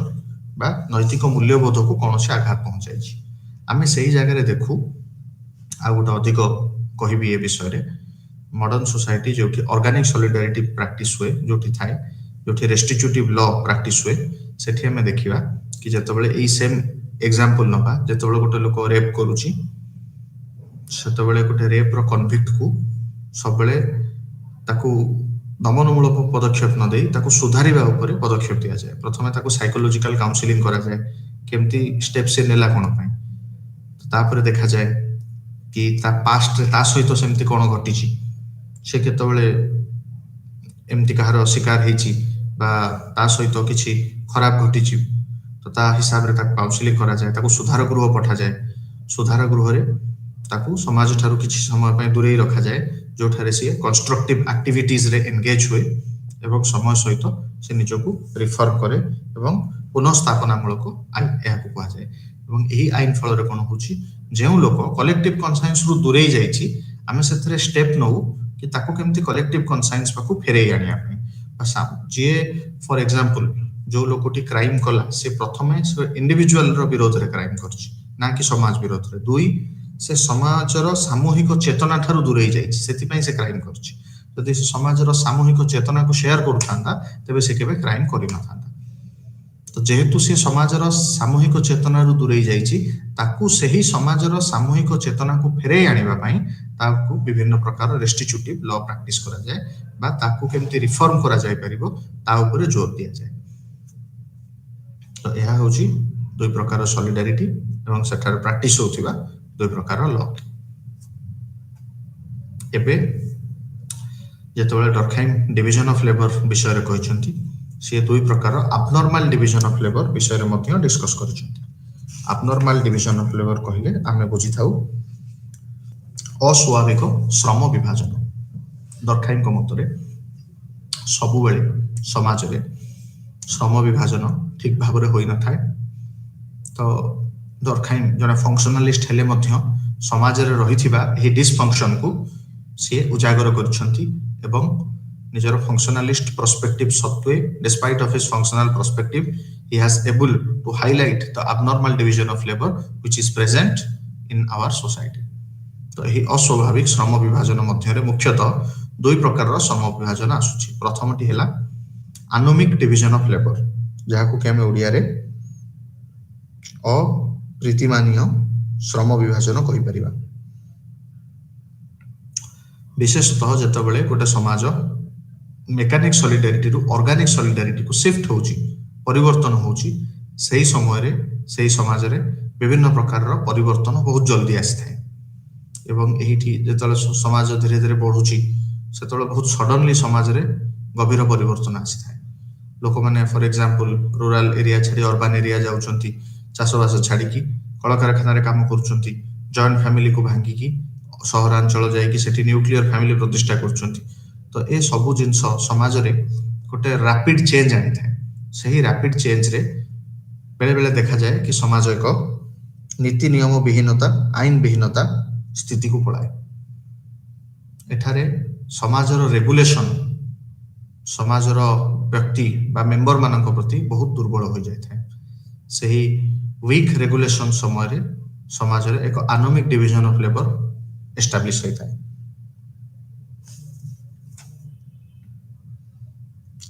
ବା ନୈତିକ ମୂଲ୍ୟବୋଧକୁ କୌଣସି ଆଘାତ ପହଞ୍ଚାଇଛି। ଆମେ ସେଇ ଜାଗାରେ ଦେଖୁ, ଆଉ ଗୋଟେ ଅଧିକ କହିବି ଏ ବିଷୟରେ, ମଡର୍ନ ସୋସାଇଟି ଯେଉଁଠି ଅର୍ଗାନିକ ସଲିଡାରିଟି ପ୍ରାକ୍ଟିସ ହୁଏ, ଯେଉଁଠି ଥାଏ, ଯେଉଁଠି ରେଷ୍ଟିଚ୍ୟୁଟିଭ ଲ ପ୍ରାକ୍ଟିସ ହୁଏ, ସେଠି ଆମେ ଦେଖିବା କି ଯେତେବେଳେ ଏଇ ସେମ୍ ଏକ୍ସାମ୍ପଲ ନେବା, ଯେତେବେଳେ ଗୋଟେ ଲୋକ ରେପ୍ କରୁଛି, ସେତେବେଳେ ଗୋଟେ ରେପ୍ର କନଭିକ୍ଟକୁ ସବୁବେଳେ ତାକୁ ଦମନମୂଳକ ପଦକ୍ଷେପ ନ ଦେଇ ତାକୁ ସୁଧାରିବା ଉପରେ ପଦକ୍ଷେପ ଦିଆଯାଏ। ପ୍ରଥମେ ତାକୁ ସାଇକୋଲୋଜିକାଲ କାଉନସିଲିଂ କରାଯାଏ, କେମିତି ଷ୍ଟେପ୍ ସେ ନେଲା କ'ଣ ପାଇଁ, ତାପରେ ଦେଖାଯାଏ କି ତା ପାଷ୍ଟରେ ତା ସହିତ ସେମିତି କ'ଣ ଘଟିଛି, ସେ କେତେବେଳେ ଏମିତି କାହାର ଶିକାର ହେଇଛି ବା ତା ସହିତ କିଛି ଖରାପ ଘଟିଛି, ତ ତା ହିସାବରେ ତାକୁ କାଉନସିଲିଂ କରାଯାଏ, ତାକୁ ସୁଧାର ଗୃହ ପଠାଯାଏ। ସୁଧାର ଗୃହରେ ତାକୁ ସମାଜ ଠାରୁ କିଛି ସମୟ ପାଇଁ ଦୂରେଇ ରଖାଯାଏ, ଯେଉଁଠାରେ ସିଏ କନଷ୍ଟ୍ରକ୍ଟିଭ ଆକ୍ଟିଭିଟିଜରେ ଏନଗେଜ ହୁଏ ଏବଂ ସମୟ ସହିତ ସେ ନିଜକୁ ରିଫର୍ମ କରେ ଏବଂ ପୁନଃସ୍ଥାପନାମୂଳକ ଆଇନ ଏହାକୁ କୁହାଯାଏ। ଏବଂ ଏହି ଆଇନ ଫଳରେ କ'ଣ ହେଉଛି, ଯେଉଁ ଲୋକ କଲେକ୍ଟିଭ କନସାଇନ୍ସରୁ ଦୂରେଇ ଯାଇଛି ଆମେ ସେଥିରେ ଷ୍ଟେପ୍ ନେଉ କି ତାକୁ କେମିତି କଲେକ୍ଟିଭ କନସାଇନ୍ସ ପାଖକୁ ଫେରେଇ ଆଣିବା ପାଇଁ। ଯିଏ ଫର ଏକ୍ସାମ୍ପଲ ଯୋଉ ଲୋକଟି କ୍ରାଇମ କଲା ସେ ପ୍ରଥମେ ସେ ଇଣ୍ଡିଭିଜୁଆଲର ବିରୋଧରେ କ୍ରାଇମ କରିଛି ନା କି ସମାଜ ବିରୋଧରେ। ଦୁଇ, ସେ ସମାଜର ସାମୂହିକ ଚେତନା ଠାରୁ ଦୂରେଇ ଯାଇଛି ସେଥିପାଇଁ ସେ କ୍ରାଇମ କରିଛି। ଯଦି ସେ ସମାଜର ସାମୂହିକ ଚେତନାକୁ ସେୟାର କରୁଥାନ୍ତା ତେବେ ସେ କେବେ କ୍ରାଇମ କରିନଥାନ୍ତା। ତ ଯେହେତୁ ସେ ସମାଜର ସାମୂହିକ ଚେତନାରୁ ଦୂରେଇ ଯାଇଛି ତାକୁ ସେହି ସମାଜର ସାମୂହିକ ଚେତନାକୁ ଫେରେଇ ଆଣିବା ପାଇଁ ତାକୁ ବିଭିନ୍ନ ପ୍ରକାର ରେଷ୍ଟିଚ୍ୟୁଟିଭ ଲ ପ୍ରାକ୍ଟିସ କରାଯାଏ ବା ତାକୁ କେମିତି ରିଫର୍ମ କରାଯାଇ ପାରିବ ତା ଉପରେ ଜୋର ଦିଆଯାଏ। ତ ଏହା ହେଉଛି ଦୁଇ ପ୍ରକାର ସଲିଡାରିଟି ଏବଂ ସେଠାରେ ପ୍ରାକ୍ଟିସ ହେଉଥିବା ଦୁଇ ପ୍ରକାର ଲ। ଏବେ ଯେତେବେଳେ ଡର୍ଖାଇମ୍ ଡିଭିଜନ ଅଫ ଲେବର ବିଷୟରେ କହିଛନ୍ତି ସେ ଦୁଇ ପ୍ରକାର ଆବନର୍ମାଲ ଡିଭିଜନ ଅଫ ଲେବର ବିଷୟରେ ମଧ୍ୟ ଡିସ୍କସ କରିଛନ୍ତି। ଆବନର୍ମାଲ ଡିଭିଜନ ଅଫ ଲେବର କହିଲେ ଆମେ ବୁଝିଥାଉ ଅସ୍ୱାଭାବିକ ଶ୍ରମ ବିଭାଜନ। ଡର୍ଖାଇମ୍‌ଙ୍କ ମତରେ ସବୁବେଳେ ସମାଜରେ ଶ୍ରମ ବିଭାଜନ ଠିକ ଭାବରେ ହୋଇନଥାଏ। ତ ଡର୍ଖାଇମ୍ ଜଣେ ଫଙ୍କସନାଲିଷ୍ଟ ହେଲେ ମଧ୍ୟ ସମାଜରେ ରହିଥିବା ଏହି ଡିସଫଙ୍କସନକୁ ସିଏ ଉଜାଗର କରିଛନ୍ତି ଏବଂ ନିଜର ଫଙ୍କସନାଲିଷ୍ଟ ପର୍ସପେକ୍ଟିଭ ସତ୍ତ୍ୱେ despite of his functional perspective he has able to highlight the abnormal division of labor which is present in our society। ତ ଏହି ଅସ୍ୱାଭାବିକ ଶ୍ରମ ବିଭାଜନ ମଧ୍ୟରେ ମୁଖ୍ୟତଃ ଦୁଇ ପ୍ରକାରର ଶ୍ରମ ବିଭାଜନ ଆସୁଛି। ପ୍ରଥମଟି ହେଲା ଆନୋମିକ ଡିଭିଜନ ଅଫ ଲେବର, ଯାହାକୁ କି ଆମେ ଓଡ଼ିଆରେ ଅପ୍ରୀତିମାନୀୟ ଶ୍ରମ ବିଭାଜନ କହିପାରିବା। ବିଶେଷତଃ ଯେତେବେଳେ ଗୋଟେ ସମାଜ ମେକାନିକ ସଲିଡାରିଟିରୁ ଅର୍ଗାନିକ ସଲିଡାରିଟିକୁ ସିଫ୍ଟ ହେଉଛି, ପରିବର୍ତ୍ତନ ହେଉଛି, ସେହି ସମୟରେ ସେହି ସମାଜରେ ବିଭିନ୍ନ ପ୍ରକାରର ପରିବର୍ତ୍ତନ ବହୁତ ଜଲ୍ଦି ଆସିଥାଏ ଏବଂ ଏହିଠି ଯେତେବେଳେ ସମାଜ ଧୀରେ ଧୀରେ ବଢ଼ୁଛି ସେତେବେଳେ ବହୁତ ସଡନଲି ସମାଜରେ ଗଭୀର ପରିବର୍ତ୍ତନ ଆସିଥାଏ। ଲୋକମାନେ ଫର ଏକ୍ସାମ୍ପଲ ରୁରାଲ ଏରିଆ ଛାଡ଼ି ଅର୍ବାନ ଏରିଆ ଯାଉଛନ୍ତି, ଚାଷବାସ ଛାଡ଼ିକି କଳକାରଖାନାରେ କାମ କରୁଛନ୍ତି, ଜଏଣ୍ଟ ଫ୍ୟାମିଲିକୁ ଭାଙ୍ଗିକି ସହରାଞ୍ଚଳ ଯାଇକି ସେଠି ନ୍ୟୁକ୍ଲିୟର ଫ୍ୟାମିଲି ପ୍ରତିଷ୍ଠା କରୁଛନ୍ତି। ତ ଏ ସବୁ ଜିନିଷ ସମାଜରେ ଗୋଟେ ରାପିଡ ଚେଞ୍ଜ ଆଣିଥାଏ। ସେହି ରାପିଡ ଚେଞ୍ଜରେ ବେଳେବେଳେ ଦେଖାଯାଏ କି ସମାଜ ଏକ ନୀତି ନିୟମ ବିହୀନତା, ଆଇନ ବିହୀନତା ସ୍ଥିତିକୁ ପଳାଏ। ଏଠାରେ ସମାଜର ରେଗୁଲେସନ ସମାଜର ବ୍ୟକ୍ତି ବା ମେମ୍ବର ମାନଙ୍କ ପ୍ରତି ବହୁତ ଦୁର୍ବଳ ହୋଇଯାଇଥାଏ। ସେହି ୱିକ୍ ରେଗୁଲେସନ ସମୟରେ ସମାଜରେ ଏକ ଆନୋମିକ ଡିଭିଜନ ଅଫ ଲେବର ଏଷ୍ଟାବ୍ଲିଶ ହୋଇଥାଏ।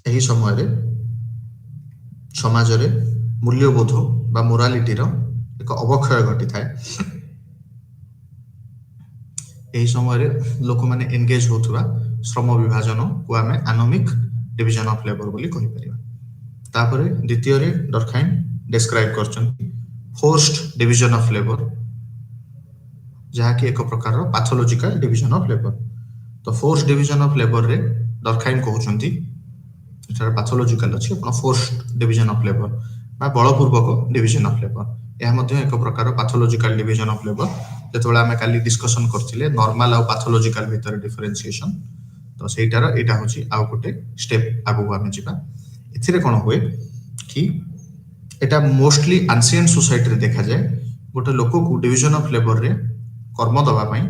ଏହି ସମୟରେ ସମାଜରେ ମୂଲ୍ୟବୋଧ ବା ମୋରାଲିଟିର ଏକ ଅବକ୍ଷୟ ଘଟିଥାଏ। ଏହି ସମୟରେ ଲୋକମାନେ ଏନଗେଜ ହେଉଥିବା ଶ୍ରମ ବିଭାଜନକୁ ଆମେ ଆନୋମିକ ଡିଭିଜନ ଅଫ ଲେବର ବୋଲି କହିପାରିବା। ତାପରେ ଦ୍ୱିତୀୟରେ ଡର୍ଖାଇମ୍ ଡେସ୍କ୍ରାଇବ କରିଛନ୍ତି ଫୋର୍ସଡ ଡିଭିଜନ ଅଫ ଲେବର, ଯାହାକି ଏକ ପ୍ରକାରର ପାଥୋଲୋଜିକାଲ ଡିଭିଜନ ଅଫ ଲେବର। ତ ଫୋର୍ସ ଡିଭିଜନ ଅଫ ଲେବରରେ ଡର୍ଖାଇମ୍ କହୁଛନ୍ତି ଏଠାରେ ପାଥୋଲୋଜିକାଲ ଅଛି, ଆପଣ ଫୋର୍ସଡ ଡିଭିଜନ ଅଫ ଲେବର ବା ବଳପୂର୍ବକ ଡିଭିଜନ ଅଫ ଲେବର, ଏହା ମଧ୍ୟ ଏକ ପ୍ରକାର ପାଥୋଲୋଜିକାଲ ଡିଭିଜନ ଅଫ ଲେବର। ଯେତେବେଳେ ଆମେ କାଲି ଡିସ୍କସନ କରିଥିଲେ ନର୍ମାଲ ଆଉ ପାଥୋଲୋଜିକାଲ ଭିତରେ ଡିଫରେନ୍ସିଏସନ, ତ ସେଇଟାର ଏଇଟା ହେଉଛି ଆଉ ଗୋଟେ ଷ୍ଟେପ ଆଗକୁ ଆମେ ଯିବା। ଏଥିରେ କ'ଣ ହୁଏ କି ଏଇଟା ମୋଷ୍ଟଲି ଆନ୍ସିଏଣ୍ଟ ସୋସାଇଟିରେ ଦେଖାଯାଏ। ଗୋଟେ ଲୋକକୁ ଡିଭିଜନ ଅଫ ଲେବରରେ କର୍ମ ଦେବା ପାଇଁ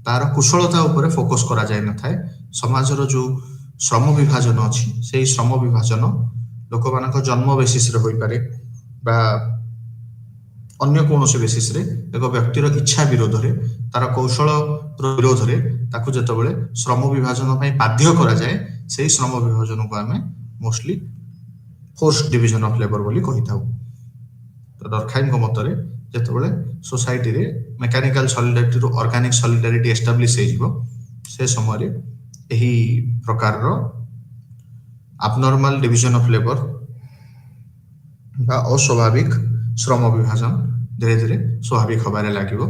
ତାର କୁଶଳତା ଉପରେ ଫୋକସ କରାଯାଇନଥାଏ। ସମାଜର ଯୋଉ ଶ୍ରମ ବିଭାଜନ ଅଛି ସେଇ ଶ୍ରମ ବିଭାଜନ ଲୋକମାନଙ୍କ ଜନ୍ମ ବେସିସରେ ହୋଇପାରେ ବା ଅନ୍ୟ କୌଣସି ବେସିସରେ ଏକ ବ୍ୟକ୍ତିର ଇଚ୍ଛା ବିରୋଧରେ, ତାର କୌଶଳର ବିରୋଧରେ ତାକୁ ଯେତେବେଳେ ଶ୍ରମ ବିଭାଜନ ପାଇଁ ବାଧ୍ୟ କରାଯାଏ ସେହି ଶ୍ରମ ବିଭାଜନକୁ ଆମେ mostly force division of labour ବୋଲି କହିଥାଉ। ତ ଡର୍ଖାଇମ୍‌ଙ୍କ ମତରେ ଯେତେବେଳେ ସୋସାଇଟିରେ ମେକାନିକାଲ ସଲିଡାରିଟିରୁ ଅର୍ଗାନିକ ସଲିଡାରିଟି ଏଷ୍ଟାବ୍ଲିଶ ହେଇଯିବ ସେ ସମୟରେ ଏହି ପ୍ରକାରର ଆବନର୍ମାଲ ଡିଭିଜନ ଅଫ ଲେବର ବା ଅସ୍ୱାଭାବିକ ଶ୍ରମ ବିଭାଜନ ଧୀରେ ଧୀରେ ସ୍ୱାଭାବିକ ହେବାରେ ଲାଗିବ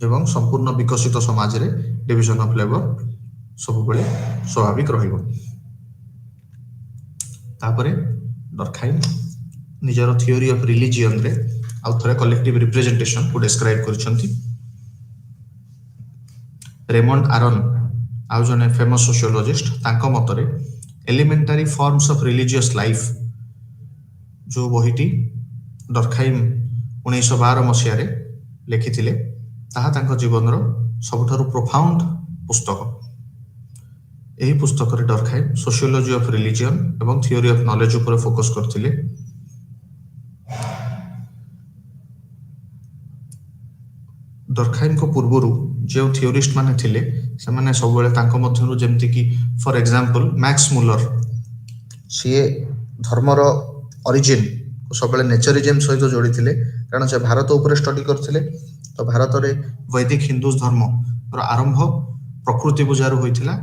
ଏବଂ ସମ୍ପୂର୍ଣ୍ଣ ବିକଶିତ ସମାଜରେ ଡିଭିଜନ ଅଫ ଲେବର ସବୁବେଳେ ସ୍ୱାଭାବିକ ରହିବ। ତାପରେ ଡର୍ଖାଇମ୍ ନିଜର ଥିଓରି ଅଫ ରିଲିଜିଅନରେ ଆଉ ଥରେ କଲେକ୍ଟିଭ ରିପ୍ରେଜେଣ୍ଟେସନକୁ ଡେସ୍କ୍ରାଇବ କରିଛନ୍ତି। ରେମଣ୍ଡ ଆରନ୍ ଆଉ ଜଣେ ଫେମସ ସୋସିଓଲୋଜିଷ୍ଟ, ତାଙ୍କ ମତରେ elementary forms of religious life ଯୋଉ ବହିଟି ଡର୍ଖାଇମ୍ 1912 ମସିହାରେ ଲେଖିଥିଲେ ତାହା ତାଙ୍କ ଜୀବନର ସବୁଠାରୁ ପ୍ରୋଫାଉଣ୍ଡ ପୁସ୍ତକ। ଏହି ପୁସ୍ତକରେ ଡର୍ଖାଇମ୍ ସୋସିଓଲୋଜି ଅଫ ରିଲିଜିଅନ୍ ଏବଂ ଥିଓରି ଅଫ ନଲେଜ ଉପରେ ଫୋକସ କରିଥିଲେ। ଡର୍ଖାଇମ୍‌ଙ୍କ ପୂର୍ବରୁ ଯେଉଁ ଥିଓରିଷ୍ଟ ମାନେ ଥିଲେ ସେମାନେ ସବୁବେଳେ ତାଙ୍କ ମଧ୍ୟରୁ ଯେମିତିକି ଫର ଏକ୍ସାମ୍ପଲ ମ୍ୟାକ୍ସ ମୁଲର, ସିଏ ଧର୍ମର ଅରିଜିନ୍ ସବୁବେଳେ ନେଚରିଜିମ୍ ସହିତ ଯୋଡ଼ିଥିଲେ, କାରଣ ସେ ଭାରତ ଉପରେ ଷ୍ଟଡି କରିଥିଲେ। ତ ଭାରତରେ ବୈଦିକ ହିନ୍ଦୁ ଧର୍ମର ଆରମ୍ଭ ପ୍ରକୃତି ପୂଜାରୁ ହୋଇଥିଲା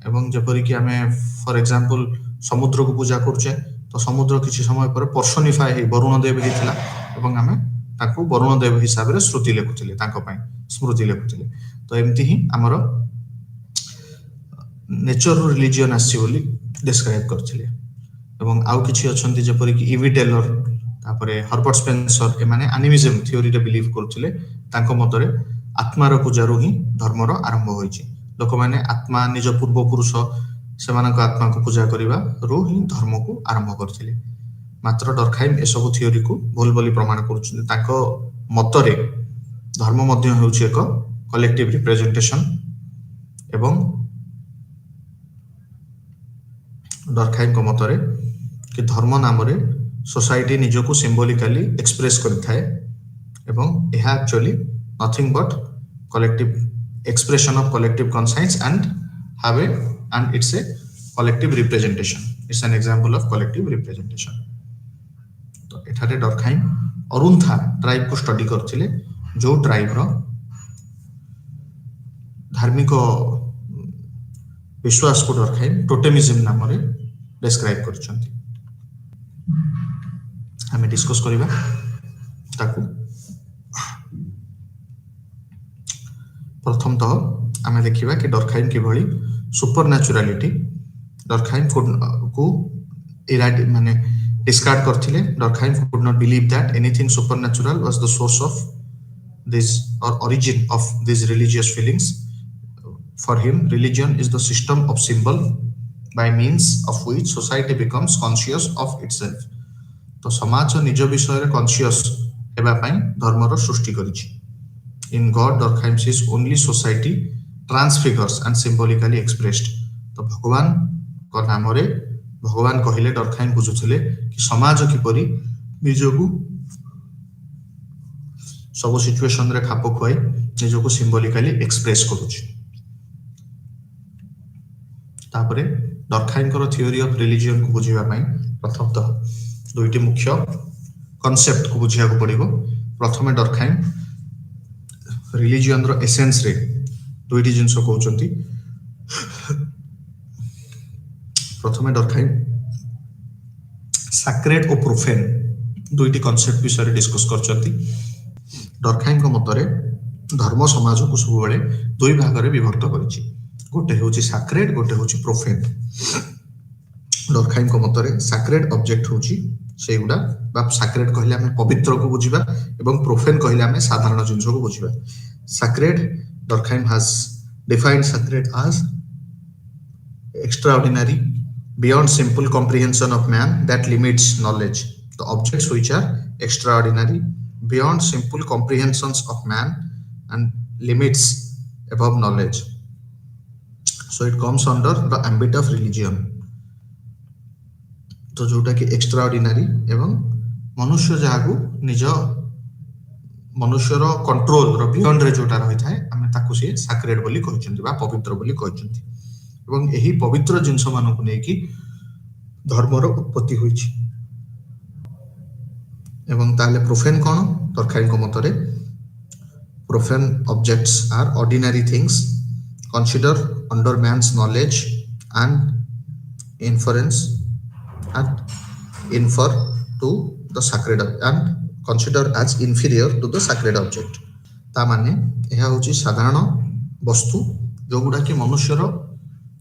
ଏବଂ ଯେପରିକି ଆମେ ଫର ଏକ୍ସାମ୍ପଲ ସମୁଦ୍ରକୁ ପୂଜା କରୁଛେ, ତ ସମୁଦ୍ର କିଛି ସମୟ ପରେ ପର୍ସନିଫାଏ ହେଇ ବରୁଣ ଦେବ ହେଇଥିଲା ଏବଂ ଆମେ ତାକୁ ବରୁଣ ଦେବ ହିସାବରେ ସ୍ମୃତି ଲେଖୁଥିଲେ, ତାଙ୍କ ପାଇଁ ସ୍ମୃତି ଲେଖୁଥିଲେ। ତ ଏମିତି ହିଁ ଆମର ନେଚରରୁ ରିଲିଜିଅନ୍ ଆସିଛି ବୋଲି ଡେସ୍କ୍ରାଇବ୍ କରିଥିଲେ। ଏବଂ ଆଉ କିଛି ଅଛନ୍ତି ଯେପରିକି ଇଭି ଟେଲର, ତାପରେ ହର୍ବର୍ଟ ସ୍ପେନ୍ସର, ଏମାନେ ଆନିମିଜମ୍ ଥିଓରିରେ ବିଲିଭ୍ କରୁଥିଲେ। ତାଙ୍କ ମତରେ ଆତ୍ମାର ପୂଜାରୁ ହିଁ ଧର୍ମର ଆରମ୍ଭ ହୋଇଛି। ଲୋକମାନେ ଆତ୍ମା, ନିଜ ପୂର୍ବପୁରୁଷ, ସେମାନଙ୍କ ଆତ୍ମାକୁ ପୂଜା କରିବାରୁ ହିଁ ଧର୍ମକୁ ଆରମ୍ଭ କରିଥିଲେ। ମାତ୍ର ଡର୍ଖାଇମ୍ ଏସବୁ ଥିଓରିକୁ ଭୁଲ ବୋଲି ପ୍ରମାଣ କରୁଛନ୍ତି। ତାଙ୍କ ମତରେ ଧର୍ମ ମଧ୍ୟ ହେଉଛି ଏକ କଲେକ୍ଟିଭ ରିପ୍ରେଜେଣ୍ଟେସନ ଏବଂ ଡର୍ଖାଇମ୍‌ଙ୍କ ମତରେ କି ଧର୍ମ ନାମରେ ସୋସାଇଟି ନିଜକୁ ସିମ୍ବୋଲିକାଲି ଏକ୍ସପ୍ରେସ୍ କରିଥାଏ ଏବଂ ଏହା actually nothing but collective expression of collective conscience and it's a collective representation, it's an example of collective representation. ତ ଏଠାରେ ଡର୍ଖାଇମ୍ ଅରୁନ୍ଥା ଟ୍ରାଇବକୁ ଷ୍ଟଡି କରିଥିଲେ, ଯୋଉ ଟ୍ରାଇବର ଧାର୍ମିକ ବିଶ୍ୱାସକୁ ଡର୍ଖାଇମ୍ ଟୋଟେମିଜମ୍ ନାମରେ ଡେସ୍କ୍ରାଇବ୍ କରିଛନ୍ତି। ଆମେ ଡିସ୍କସ୍ କରିବା ତାକୁ। ପ୍ରଥମତଃ ଆମେ ଦେଖିବା କି ଡର୍ଖାଇମ୍ କିଭଳି ସୁପର ନ୍ୟାଚୁରାଲିଟି ଡର୍ଖାଇମ୍‌କୁ ମାନେ ଡିସ୍କାର୍ଡ କରିଥିଲେ। Durkheim could not believe that anything supernatural was the source of this or origin of this religious feelings. For him, religion is the system of symbol by means of which society becomes conscious of itself. ତ ସମାଜ ନିଜ ବିଷୟରେ conscious ହେବା ପାଇଁ ଧର୍ମର ସୃଷ୍ଟି କରିଛି। In God, Durkheim says only society transfigures and symbolically expressed. ତ ଭଗବାନଙ୍କ ନାମରେ ଭଗବାନ କହିଲେ ଡର୍ଖାଇମ୍ ବୁଝୁଥିଲେ କି ସମାଜ କିପରି ନିଜକୁ ସବୁ ସିଚୁଏସନରେ ଖାପ ଖୁଆଇ ନିଜକୁ ସିମ୍ବୋଲିକାଲି ଏକ୍ସପ୍ରେସ୍ କରୁଛି। ତାପରେ ଡର୍ଖାଇମ୍‌ଙ୍କର ଥିଓରି ଅଫ ରିଲିଜିଅନକୁ ବୁଝିବା ପାଇଁ ପ୍ରଥମତଃ ଦୁଇଟି ମୁଖ୍ୟ କନସେପ୍ଟକୁ ବୁଝିବାକୁ ପଡ଼ିବ। ପ୍ରଥମେ ଡର୍ଖାଇମ୍ ରିଲିଜିଅନର ଏସେନ୍ସରେ ଦୁଇଟି ଜିନିଷ କହୁଛନ୍ତି। ପ୍ରଥମେ ଡର୍ଖାଇମ୍ ସାକ୍ରେଡ୍ ଓ ପ୍ରୋଫେନ୍ ଦୁଇଟି କନସେପ୍ଟ ବିଷୟରେ ଡିସ୍କସ୍ କରିଛନ୍ତି। ଡର୍ଖାଇମ୍‌ଙ୍କ ମତରେ ଧର୍ମ ସମାଜକୁ ସବୁବେଳେ ଦୁଇ ଭାଗରେ ବିଭକ୍ତ କରିଛି, ଗୋଟେ ହେଉଛି ସାକ୍ରେଡ୍, ଗୋଟେ ହେଉଛି ପ୍ରୋଫେନ୍। ଡର୍ଖାଇମ୍‌ଙ୍କ ମତରେ ସାକ୍ରେଡ୍ ଅବଜେକ୍ଟ ହେଉଛି ସେଇଗୁଡ଼ା, ବା ସାକ୍ରେଡ୍ କହିଲେ ଆମେ ପବିତ୍ରକୁ ବୁଝିବା ଏବଂ ପ୍ରୋଫେନ୍ କହିଲେ ଆମେ ସାଧାରଣ ଜିନିଷକୁ ବୁଝିବା। Sacred, Durkheim has defined sacred as extraordinary beyond simple comprehension of man that limits knowledge. The objects which are extraordinary beyond simple comprehensions of man and limits above knowledge. So it comes under the ambit of religion. तो जोटा कि extraordinary एवं मनुष्य जहागु निज मनुष्यर control रो beyond रे जोटा रही थाए आमे ताकु से सैक्रेड बोली कहउचंती बा पवित्र बोली कहउचंती एवं एही पवित्र जिंस मानकु नै कि धर्मर उत्पत्ति होइछि। एवं ताले प्रोफेन कोन डर्खाइम को मतरे profane objects are ordinary things consider under man's knowledge and inference and infer to the sacred and consider as inferior to the sacred object. ता माने एहा होची साधारण वस्तु जोगुडा कि मनुष्यर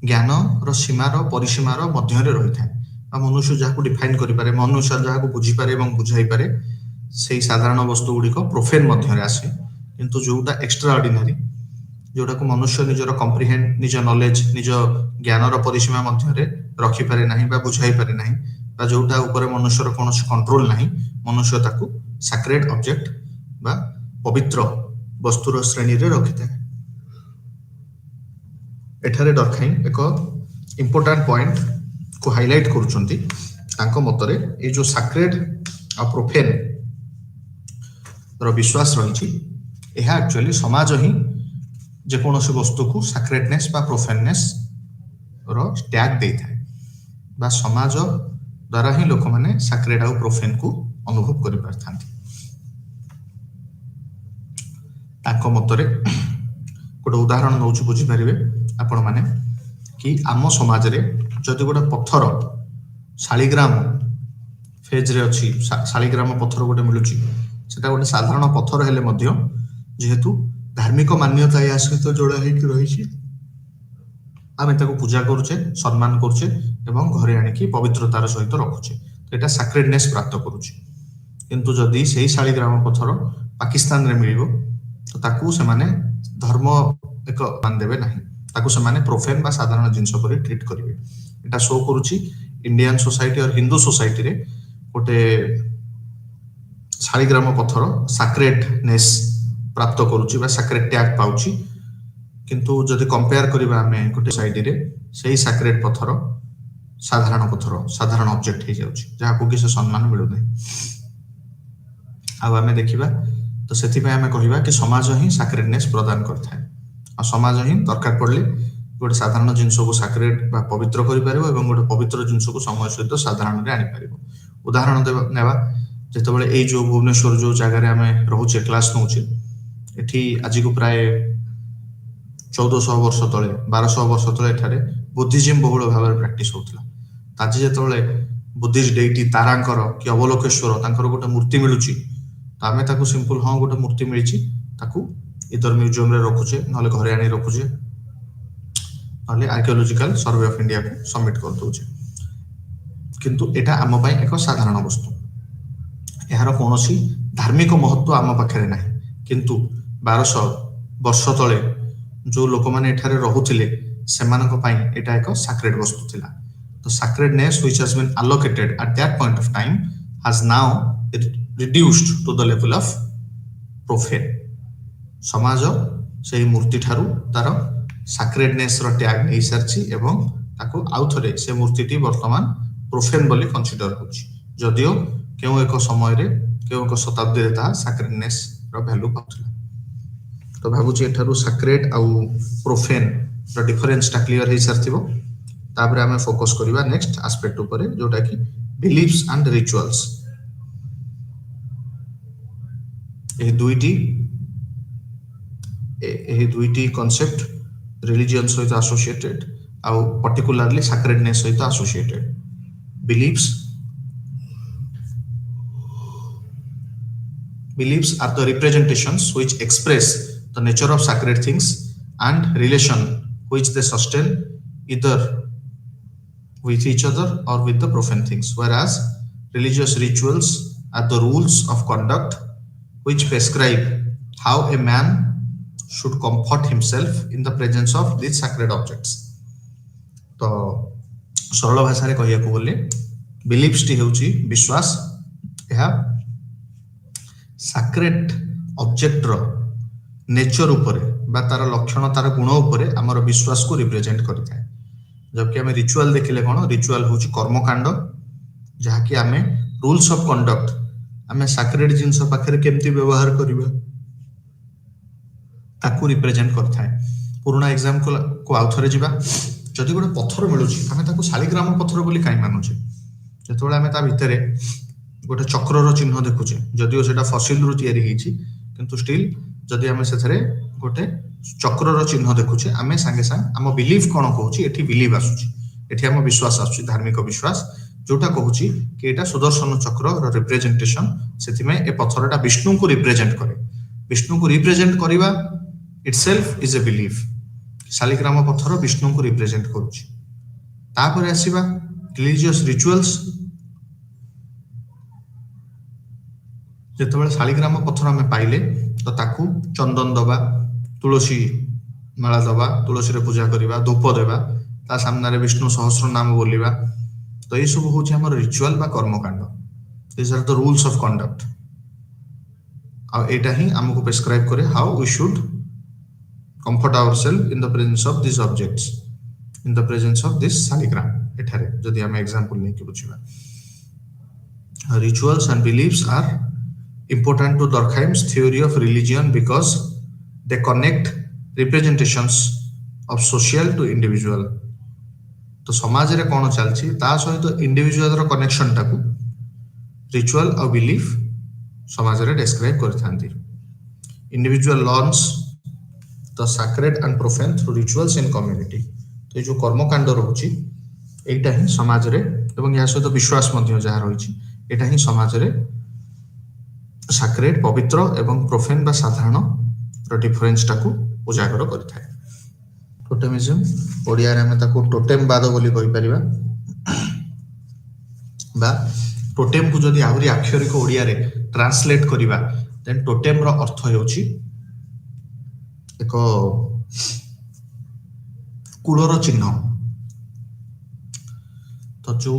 ज्ञान रो सीमा रो परिसीमा रो मध्य रे रही थाए आ मनुष्य जाहाको डिफाइन करि पारे, मनुष्य जाहाको बुझी पारे एवं बुझाई पारे, सेही साधारण वस्तु गुडी को प्रोफेन मध्य रे आसे। किंतु जोटा एक्स्ट्रा ऑर्डिनरी जोटा को मनुष्य निजर कम्प्रिहेंड निज नॉलेज निज ज्ञान रो परिसीमा मध्य रे रखि पारे नाही बा बुझाई पारे नाही बा जोटा ऊपर मनुष्यर कौन कंट्रोल नहीं मनुष्य ताकू सैक्रेड ऑब्जेक्ट बा पवित्र वस्तुर श्रेणी रे रखि थाए। एठारे डरखाई एक इंपोर्टेंट पॉइंट को हाईलाइट करूछंती तांको मतरे ए जो सैक्रेड आ प्रोफेन रो विश्वास रही यह एक्चुअली समाज ही जेकोसी वस्तु को सैक्रेडनेस बा प्रोफेननेस रो टैग दे थाए बा समाज द्वारा ही लोक माने सैक्रेड आ प्रोफेन को अनुभव करि पारथांती। ताको मतरे गोटे उदाहरण नौछु बुझी पारिबे आपण माने कि आम समाज रे जदि गोटे पत्थर शालिग्राम फेज रे अछि शालिग्राम पत्थर गोटे मिलुची सेटा गोटे साधारण पत्थर हेले मध्य जेहेतु धार्मिक मान्यता या सहित जोड़ा होकर रही आम ताको पूजा करुचे सम्मान करुचे एवं घरे आनिकी पवित्रतार सहित रखुचे तो यहाँ सैक्रेडनेस प्राप्त करुचे। किंतु जदि से शालिग्राम पत्थर पाकिस्तान रे मिलिबो तो ताकू से माने धर्म एक मान देबे नहीं ताकू से माने प्रोफेन बा साधारण जिंस पर ट्रीट करिवे। एटा शो करुची इंडियन सोसाइटी और हिंदू सोसाइटी रे गोटे शालिग्राम पत्थर सैक्रेडनेस प्राप्त करुची बा सैक्रेड टैग पाउची। किंतु जदि कंपेयर करिबा हमें गोटे सोसाइटी रे सेही सैक्रेड पत्थर साधारण ऑब्जेक्ट हे जाउची जहा को किसे सम्मान मिलु नै। अब हमें देखिबा तो सेति पे हमें कहिबा कि समाज ही सैक्रेडनेस प्रदान करथाय आ समाज ही दरकार पड़ले गोटे साधारण जिंस को सैक्रेड बा पवित्र करि पारिबो एवं गोटे पवित्र जिंस को समय सहित साधारण रे आनि पारिबो। उदाहरण नेबा जेतेबेले ए जो भुवनेश्वर जो जगह रे हमें रहउचे क्लास नउचे एठी आज को प्राय 1400 वर्ष तले 1200 वर्ष तले एठारे बुद्धिज्म बहुल भाव प्रैक्टिस होतला। ताजे जेतेबेले बुद्धिस्ट डेटी तारांकर कि अवलोकेश्वर तांकर गोटे मूर्ति मिलुची तो आमे ताकू सिंपल हां गोटे मूर्ति मिलिची ताकू इधर म्यूजियम रे रखुचे नले घरे आनी रखुचे नले आर्कियोलॉजिकल सर्वे ऑफ इंडिया को सबमिट कर दोचे। किंतु एटा आम पई एक साधारण वस्तु यार कोनोसी धार्मिक महत्व आम पाखरे नाही। किंतु 1200 वर्ष तले जो लोक माने एठारे रहुथिले सेमानक पई एटा एक सैक्रेड वस्तु थिला। तो sacredness which has been allocated at that point of time has now reduced to the level of profane। समाज से मूर्ति ठारू तार sacredness रो टैग नै सरछि एवं ताको आउथरे से मूर्तिटी वर्तमान प्रोफेन बोली कंसीडर होछि जदियो केउ एक समय रे केउ एक शताब्दी रे ता sacredness रो वैल्यू पाथला। तो भाबुछि एठारू sacred आ प्रोफेन रो डिफरेंस ता क्लियर हे सरथिबो। तापरे हमें फोकस करिबा नेक्स्ट एस्पेक्ट ऊपर जोटा कि बिलीफ्स एंड रिचुअल्स। ए दुईटी कांसेप्ट रिलीजियन सहित एसोसिएटेड आ पर्टिकुलरली सैक्रेडनेस सहित associated. Beliefs are the representations which express the nature of sacred things and relation which they sustain either with each other or with the profane things, whereas religious rituals are the rules of conduct which prescribe how a man should comfort himself in the presence of these sacred objects। तो सरल भाषा रे कहिया को बोले beliefs T हेउची विश्वास यह sacred object रो nature ऊपर बा तार लक्षण तार गुण ऊपर हमर विश्वास को रिप्रेजेंट करथाय। जबकि हमें रिचुअल देखिले कोन रिचुअल होची कर्मकांड जहा कि हमें रूल्स ऑफ कंडक्ट हमें सैक्रेड जिंस पाखरे केमती व्यवहार करिबा ताकू रिप्रेजेंट करथाय। पुराना एग्जांपल को आउथरे जिबा जदि गोटे पत्थर मिलुची हमें ताकू शालिग्राम पत्थर बोली काई मानुचे जेतोळे हमें ता भितरे गोटे चक्रर चिन्ह देखुचे जदिओ सेटा फसिल रु तयारी हेची किंतु स्टिल जदि हमें सेथरे गोटे चक्रर चिन्ह देखुचे आमे संगे संग आम बिलीफ कोन कहूची एठी बिलीव आसुची एठी आम विश्वास आसुची धार्मिक विश्वास जोटा कहूची कि एटा सुदर्शन चक्र रो रिप्रेजेंटेशन सेति में ए पत्थरटा विष्णु को रिप्रेजेंट करे। विष्णु को रिप्रेजेंट करिबा itself is a belief. Shaligram पत्थर विष्णु को रिप्रेजेंट करूची। तापर आसीबा रिलीजियस रिचुअल्स जेतेबेले शालिग्राम पत्थर हमें पाइले तो ताकू चंदन दबा तुलसी माला दबा तुलसी रे पूजा करिबा धूप देबा ता सामने रे विष्णु सहस्र नाम बोलिबा तो ये सब हूँ आम रिचुअल बा कर्मकांड this are the rules of conduct आईटा ही आमको प्रेस्क्राइब करे how we should comfort ourself in the presence of this objects in the presence of this shaligram एठारे जदि आम एग्जांपल नहीं कि बुझिबा rituals and beliefs are important to Durkheim's theory of religion because they connect representations of social to individual तो समाज रे कोन चलछि ता सहित इंडिविजुअल रो कनेक्शन टाकू रिचुअल और बिलीफ समाज रे डिस्क्राइब करथांती individual learns the sacred and profane through rituals in community तो जो कर्मकांड रहउछि एटा ही समाज रे एवं या सहित विश्वास मध्य जहा रहिछि एटा ही समाज रे सैक्रेड पवित्र एवं प्रोफेन बा साधारण रो डिफरेंस टाकू उजागर करथाय टोटेमिज्म ओडिया रे हम ताकू टोटेमवाद बोली कहि परिबा बा टोटेम को जदि आहुरी अक्षरिक ओडिया रे ट्रांसलेट करिबा देन टोटेम रो अर्थ हेउछि एक कुलर चिन्ह तो जो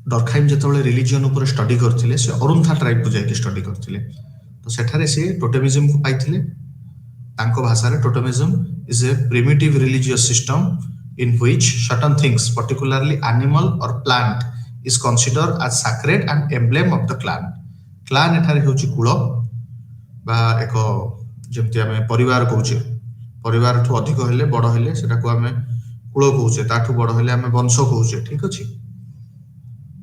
डरखाइम जेतबेले रिलीजन ऊपर स्टडी करथिले से अरुंथा ट्राइब को जाके स्टडी करथिले तो सेठारे से टोटेमिज्म को पाइथिले तांको भाषा रे totemism is a primitive religious system in which certain things particularly animal और plant is considered as sacred and emblem of the clan clan एठारे होची कुल बा एक जेमति हमें परिवार कहूचे परिवार ठू अधिक हेले बड़ हेले सेटा को हमें कुल कहूचे ताठू बड़ हेले हमें वंश कहूचे ठीक अछि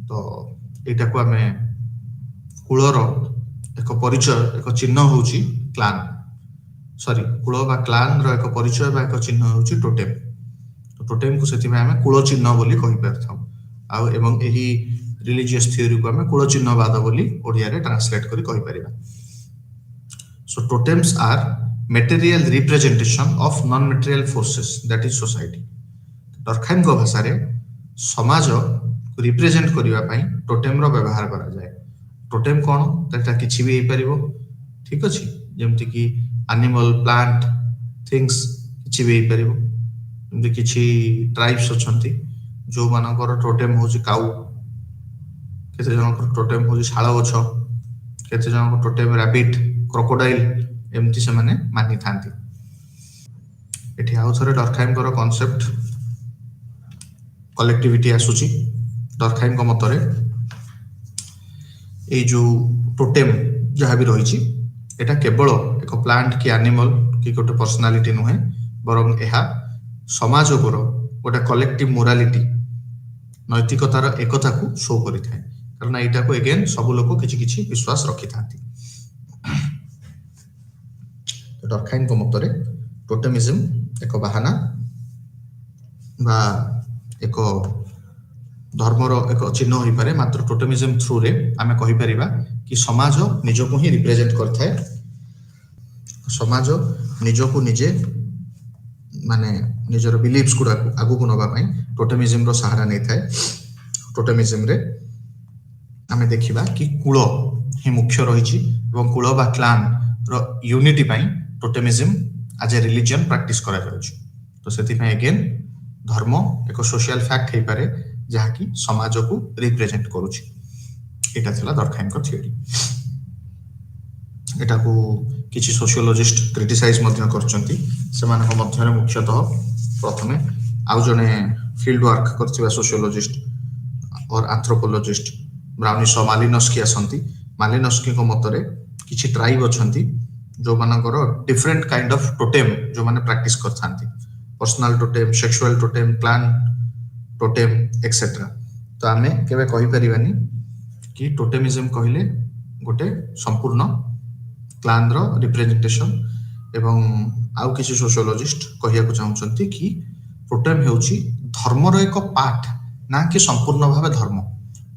तो एटा को हमें कुलर एक परिचय एक चिन्ह होची क्लान सॉरी कुल बा क्लान रो एक परिचय बा एक चिन्ह होची टोटेम तो टोटेम को सेति में हमें कुल चिन्ह बोली कहि परथाउ आ एवं एही रिलीजियस थ्योरी को हमें कुल चिन्हवाद बोली ओडिया रे ट्रांसलेट करी कहि परिबा so totems are material representation of non material forces that is society Durkheim को भाषा रे समाज को रिप्रेजेंट करिवा पई टोटेम रो व्यवहार करा जाय टोटेम कोन तटा किछि भी हे परिबो ठीक अछि जेमति कि एनिमल प्लांट थिंग्स किछि भी हे परिबो जेमति किछि ट्राइब्स अछंती जो मानकर टोटेम होछि काउ केते जनकर टोटेम होछि शाळ गछ केते जनकर टोटेम रैबिट क्रोकोडाइल एमती से माने मानि थांती एठी आउ थरे डरखाइम को कांसेप्ट कलेक्टिविटी आसुची डरखाइम को मतरे ए जो टोटेम जहा भी रहिची एटा केवल एक प्लांट की एनिमल की गोटे पर्सनालिटी नुहे बरং एहा समाज उपर गोटे कलेक्टिव मोरालिटी नैतिकतार एकता को शो करि थाए कारण एटा को अगेन सब लोग किछि किछि विश्वास रखि थांती डरखाइम को मतरे टोटेमिज्म एक बहाना बा एक धर्मर एक चिन्ह होई पारे मात्र टोटेमिज्म थ्रू रे आमे कहि परिबा कि समाज निजो को ही रिप्रेजेंट करथाय समाज निजो को निजे माने निजर बिलीफ्स को आगु को नबा पई टोटेमिज्म रो सहारा नै थाय टोटेमिज्म रे आमे देखिबा कि कुल ही मुख्य रहिछि एवं कुल बा क्लान रो यूनिटी पई totemism as a religion practice करा जाउछ तो सेति में अगेन धर्म एक सोशल फैक्ट हे पारे जहा कि समाज को रिप्रेजेंट करूछ एटा थला डरखाइम को थ्योरी एटा को किछि सोशियोलॉजिस्ट क्रिटिसाइज मध्य करचंती समान को मध्य रे मुख्यतः प्रथमे आउ जने फील्ड वर्क करथिबा सोशियोलॉजिस्ट और एंथ्रोपोलॉजिस्ट ब्राउनिश मालिनस्की असंती मालिनस्की को मतरे किछि ट्राइब अछंती जो मानकर डिफरेंट काइंड ऑफ टोटेम जो माने प्रैक्टिस करथांती personal totem sexual totem clan totem etcetera तो आमे केबे कहि परिबानी कि टोटेमिज्म कहिले गोटे संपूर्ण क्लान रो रिप्रेजेंटेशन एवं आउ किछि सोशियोलॉजिस्ट कहिया को चाहउचंती कि टोटेम हेउची धर्म रो एक पार्ट ना कि संपूर्ण भाबे धर्म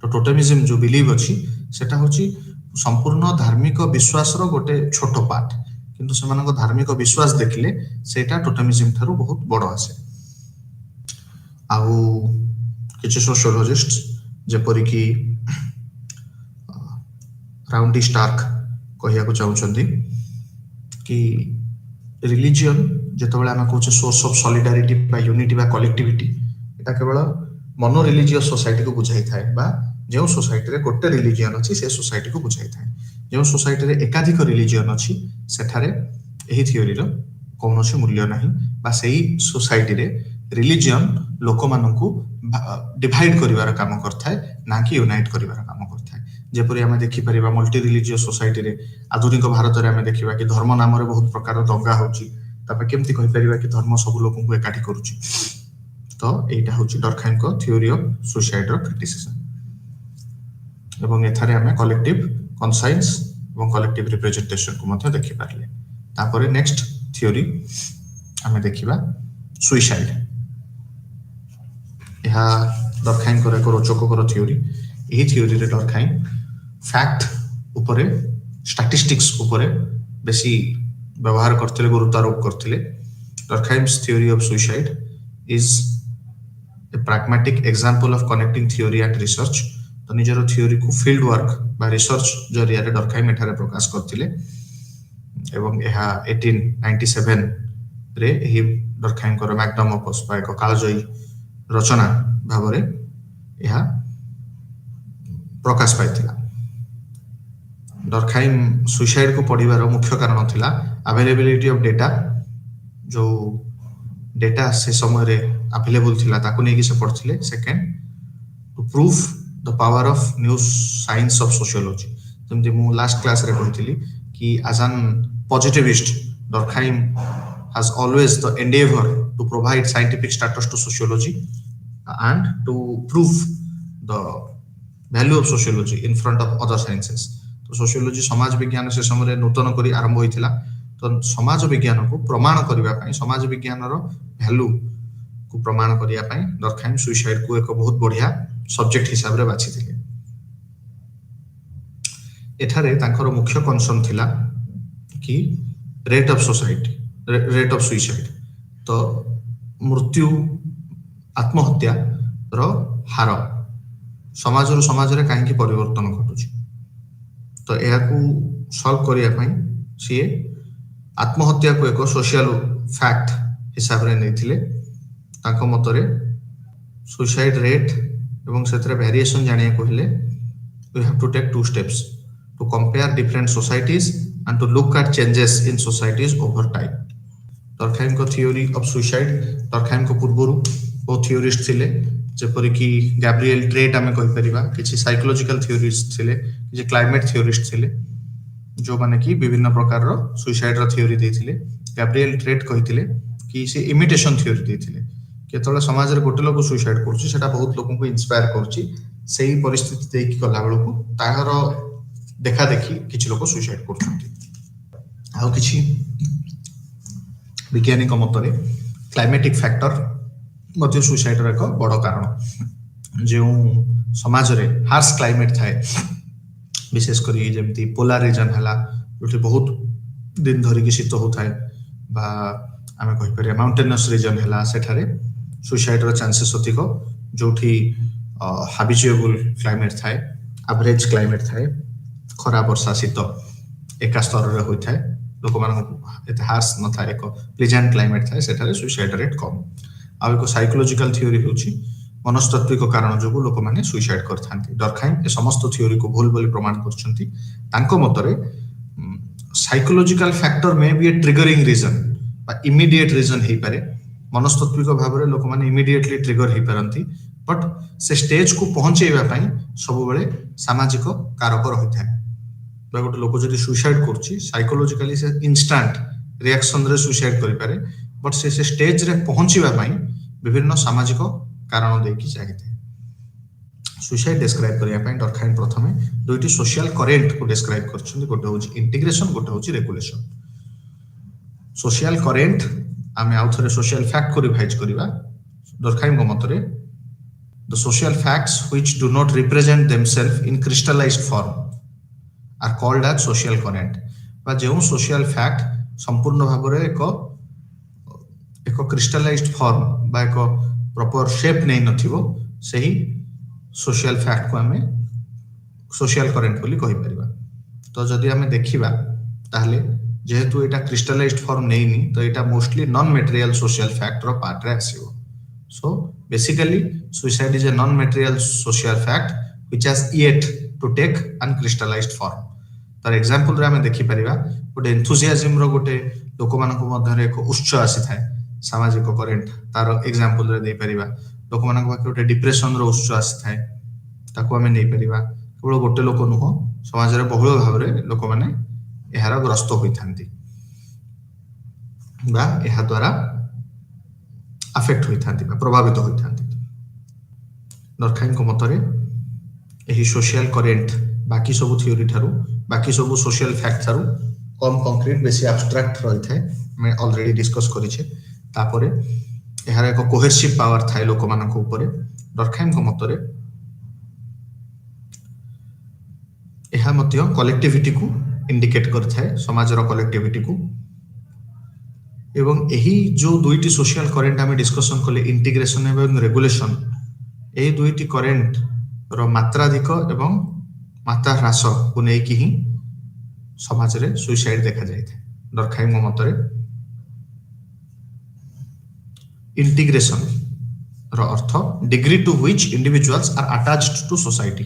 तो टोटेमिज्म जो बिलीव अछि सेटा होची संपूर्ण धार्मिक विश्वास रो गोटे छोटो पार्ट किंतु सेमानको धार्मिक विश्वास देखिले सेटा टोटेमिज्म थारु बहुत बड़ आसे आउ किछि सोशियोलॉजिस्ट जेपरि कि राउंडी स्टार्क कहिया को चाहउचंती कि रिलीजन जेतबेले हम कहूचे सोर्स ऑफ सॉलिडारिटी बा यूनिटी बा कलेक्टिविटी एटा केवल मनो रिलीजियस सोसाइटी को बुझाई थाए बा जो सोसाइटी रे गोटे रिलीजियन अछि से सोसाइटी को बुझाई थाए जो सोसाइटी रे एकाधिक रिलीजियन अछि सेठारे एही थ्योरी रो कौनसी मूल्य नाही बा सेही सोसाइटी रे रिलीजियन लोक मानकू डिवाइड करिवार काम करथाय ना कि यूनाइट करिवार काम करथाय जेपरि आमे देखि परिबा मल्टी रिलीजियस सोसाइटी रे आधुनिक भारत रे आमे देखिबा कि धर्म नाम रे बहुत प्रकार दंगा होची तापे केमति कहि परिबा कि धर्म सब लोकन को एकाठी करूची तो एटा होची डरखाइम को थ्योरी ऑफ सुसाइड रो क्रिटिसिज्म एवं एथारे आमे कलेक्टिव कॉन्साइंस एवं कलेक्टिव रिप्रेजेंटेशन को मध्य देखि पारले तापरे नेक्स्ट थ्योरी आमे देखिबा सुसाइड यहा डरखाइम को एक रोचक थ्योरी एही थ्योरी रे डरखाइम फैक्ट उपरे स्टैटिस्टिक्स उपरे बेसी व्यवहार करथिले गुरुत्व आरोप करथिले Durkheim's theory of suicide is a pragmatic example of connecting theory and research तो निजरो थ्योरी को फील्ड वर्क बा रिसर्च जरिया रे डरखाइम एठारे प्रकाश करथिले एवं एहा 1897 रे एही डरखाइम को मैग्नम ओपस बा एक कालजयी रचना भाबरे एहा प्रकाश पाइथिला डरखाइम सुसाइड को पढ़िबार मुख्य कारण थिला अवेलेबिलिटी ऑफ डेटा जो डेटा से समय रे अवेलेबल थिला ताको नेकी से पढ़थिले second to prove the power of new science of sociology जेमति मु लास्ट क्लास रे कहथिली कि as an positivist Durkheim has always the endeavor to provide scientific status to sociology and to prove the value of sociology in front of other sciences तो sociology समाज विज्ञान से समय नूतन करी आरंभ होइथिला तो समाज विज्ञान को प्रमाण करिवा पई समाज विज्ञान रो वैल्यू को प्रमाण करिया पई डरखाइम सुसाइड को एक बहुत बढ़िया सब्जेक्ट हिसाब रे बाछि थिले एठारे तांकर मुख्य कंसर्न थिला कि रेट ऑफ सुसाइड तो मृत्यु आत्महत्या रो हार समाज रे काहे कि परिवर्तन घटुची तो एहा को सॉल्व करिया पई सी आत्महत्या को एक सोशल फैक्ट हिसाब रे नैथिले ताको मतरे सुसाइड रेट एवं सेतरे वेरिएशन जानिया कहले we have to take two steps to compare different societies and to look at changes in societies over time Durkheim को थ्योरी ऑफ सुसाइड डरखाइम को पूर्वरु बहुत थ्योरिस्ट थिले जेपरि कि गैब्रिएल ट्रेट आमे कहि परिबा किछि साइकोलॉजिकल थ्योरिस्ट थिले किछि क्लाइमेट थ्योरिस्ट थिले जो माने कि विभिन्न प्रकार रो सुसाइड रो थ्योरी देथिले गैब्रिएल ट्रेट कहिथिले कि से इमिटेशन थ्योरी देथिले केतले समाज रे गोटे लोक सुसाइड करछि सेटा बहुत लोकन को इंस्पायर करछि सेही परिस्थिति देकी कला बेलको ताहार देखा देखि किछि लोक सुसाइड करछथि आ किछि वैज्ञानिक मतरे क्लाइमेटिक फैक्टर मध्य सुसाइड रो एक बड़ कारण जे समाज रे हार्श क्लाइमेट थाए विशेष करी जेमती पोलार रीजन हला जोठी बहुत दिन धरि कि शीत होथाय बा आमे कहि परिया माउंटेनस रीजन हला सेठारे सुसाइड रो चांसेस अधिक जोठी हैबिचुएबल क्लाइमेट थाए एवरेज क्लाइमेट थाए खरा वर्षा शीत एका स्तर रे होइथाय लोक मान एते हार्श न थाए एक प्लेजेंट क्लाइमेट थाए सेठारे सुसाइड रेट कम आ एक साइकोलॉजिकल थ्योरी होची मनस्तात्विक कारण जो लोक माने सुसाइड करथांती डरखाइम ए समस्त थ्योरी को भूल बोली प्रमाण करछंती तांको मतरे साइकोलॉजिकल फैक्टर में बी ए ट्रिगरिंग रीजन बा इमीडिएट रीजन हे पारे मनस्तात्विक भाव रे लोक माने इमीडिएटली ट्रिगर हे पारंती बट से स्टेज को पहुंचेबा पई सब बेले सामाजिक कारक रहिथाय बा गोटे लोक जदी सुसाइड करछि साइकोलॉजिकली से इंस्टेंट रिएक्शन रे सुसाइड करि पारे बट से स्टेज रे पहुंचीबा पई विभिन्न सामाजिक कारण देखि चाहिए सुसाइड डिस्क्राइब करिया पई डरखाइम प्रथमे दुईटी सोशल करेंट को डिस्क्राइब करछन गोटे होची इंटीग्रेशन गोटे होची रेगुलेशन सोशल करेंट आमे आउथरे सोशल फैक्ट को रिवाइज करिबा डरखाइम को मतरे the social facts which do not represent themselves in crystallised form are called as social current बा जेउ सोशल फैक्ट संपूर्ण भाबरे एक क्रिस्टलाइज्ड फॉर्म बा एक प्रॉपर शेप नहीं नथिबो सही सोशल फैक्ट को हमें सोशल करेंट बोली कहि परिबा तो जदी हमें देखिबा ताहले जेहेतु एटा क्रिस्टलाइज्ड फॉर्म नहीं तो एटा mostly non material social fact रो पार्ट रे आसीबो So basically suicide is a non-material social fact which has yet to take uncrystallized form. तार एग्जांपल रे हमें देखि परिबा गोटे एंथुसियाज्म रो गोटे लोक मानक मध्य एक उच्च आसी थाए सामाजिक करेंट तार एग्जांपल रे दे परिबा लोक मानक पाखे गोटे डिप्रेशन रो उच्च आसी थाए ताको हमें नै परिबा केवल गोटे लोक नुह समाज रे बहुल भाव रे लोक माने एहार ग्रस्त होई थांती बा एहा द्वारा अफेक्ट होई थांती बा प्रभावित होई थांती डरखाइन को मतरे एही सोशल करेंट बाकी सब थ्योरी थारू बाकी सब सोशल फैक्ट थारू कम कंक्रीट बेसी एब्स्ट्रैक्ट रही थाए मैं ऑलरेडी डिस्कस करिछे तापरे एहार एक कोहेसिव पावर थाए लोक मानक ऊपर डरखाइन को मतरे एहा मध्य कलेक्टिविटी को इंडिकेट करथाए समाजर कलेक्टिविटी को एवं एही जो दुईटी सोशल करेंट आमे डिस्कशन कले इंटीग्रेशन एवं रेगुलेशन एही दुईटी करेंट रो मात्राधिक एवं मात्रा ह्रास को नेकी ही समाज रे सुसाइड देखा जाय थे डरखाइन को मतरे इंटीग्रेशन रो अर्थ degree to which individuals are attached to society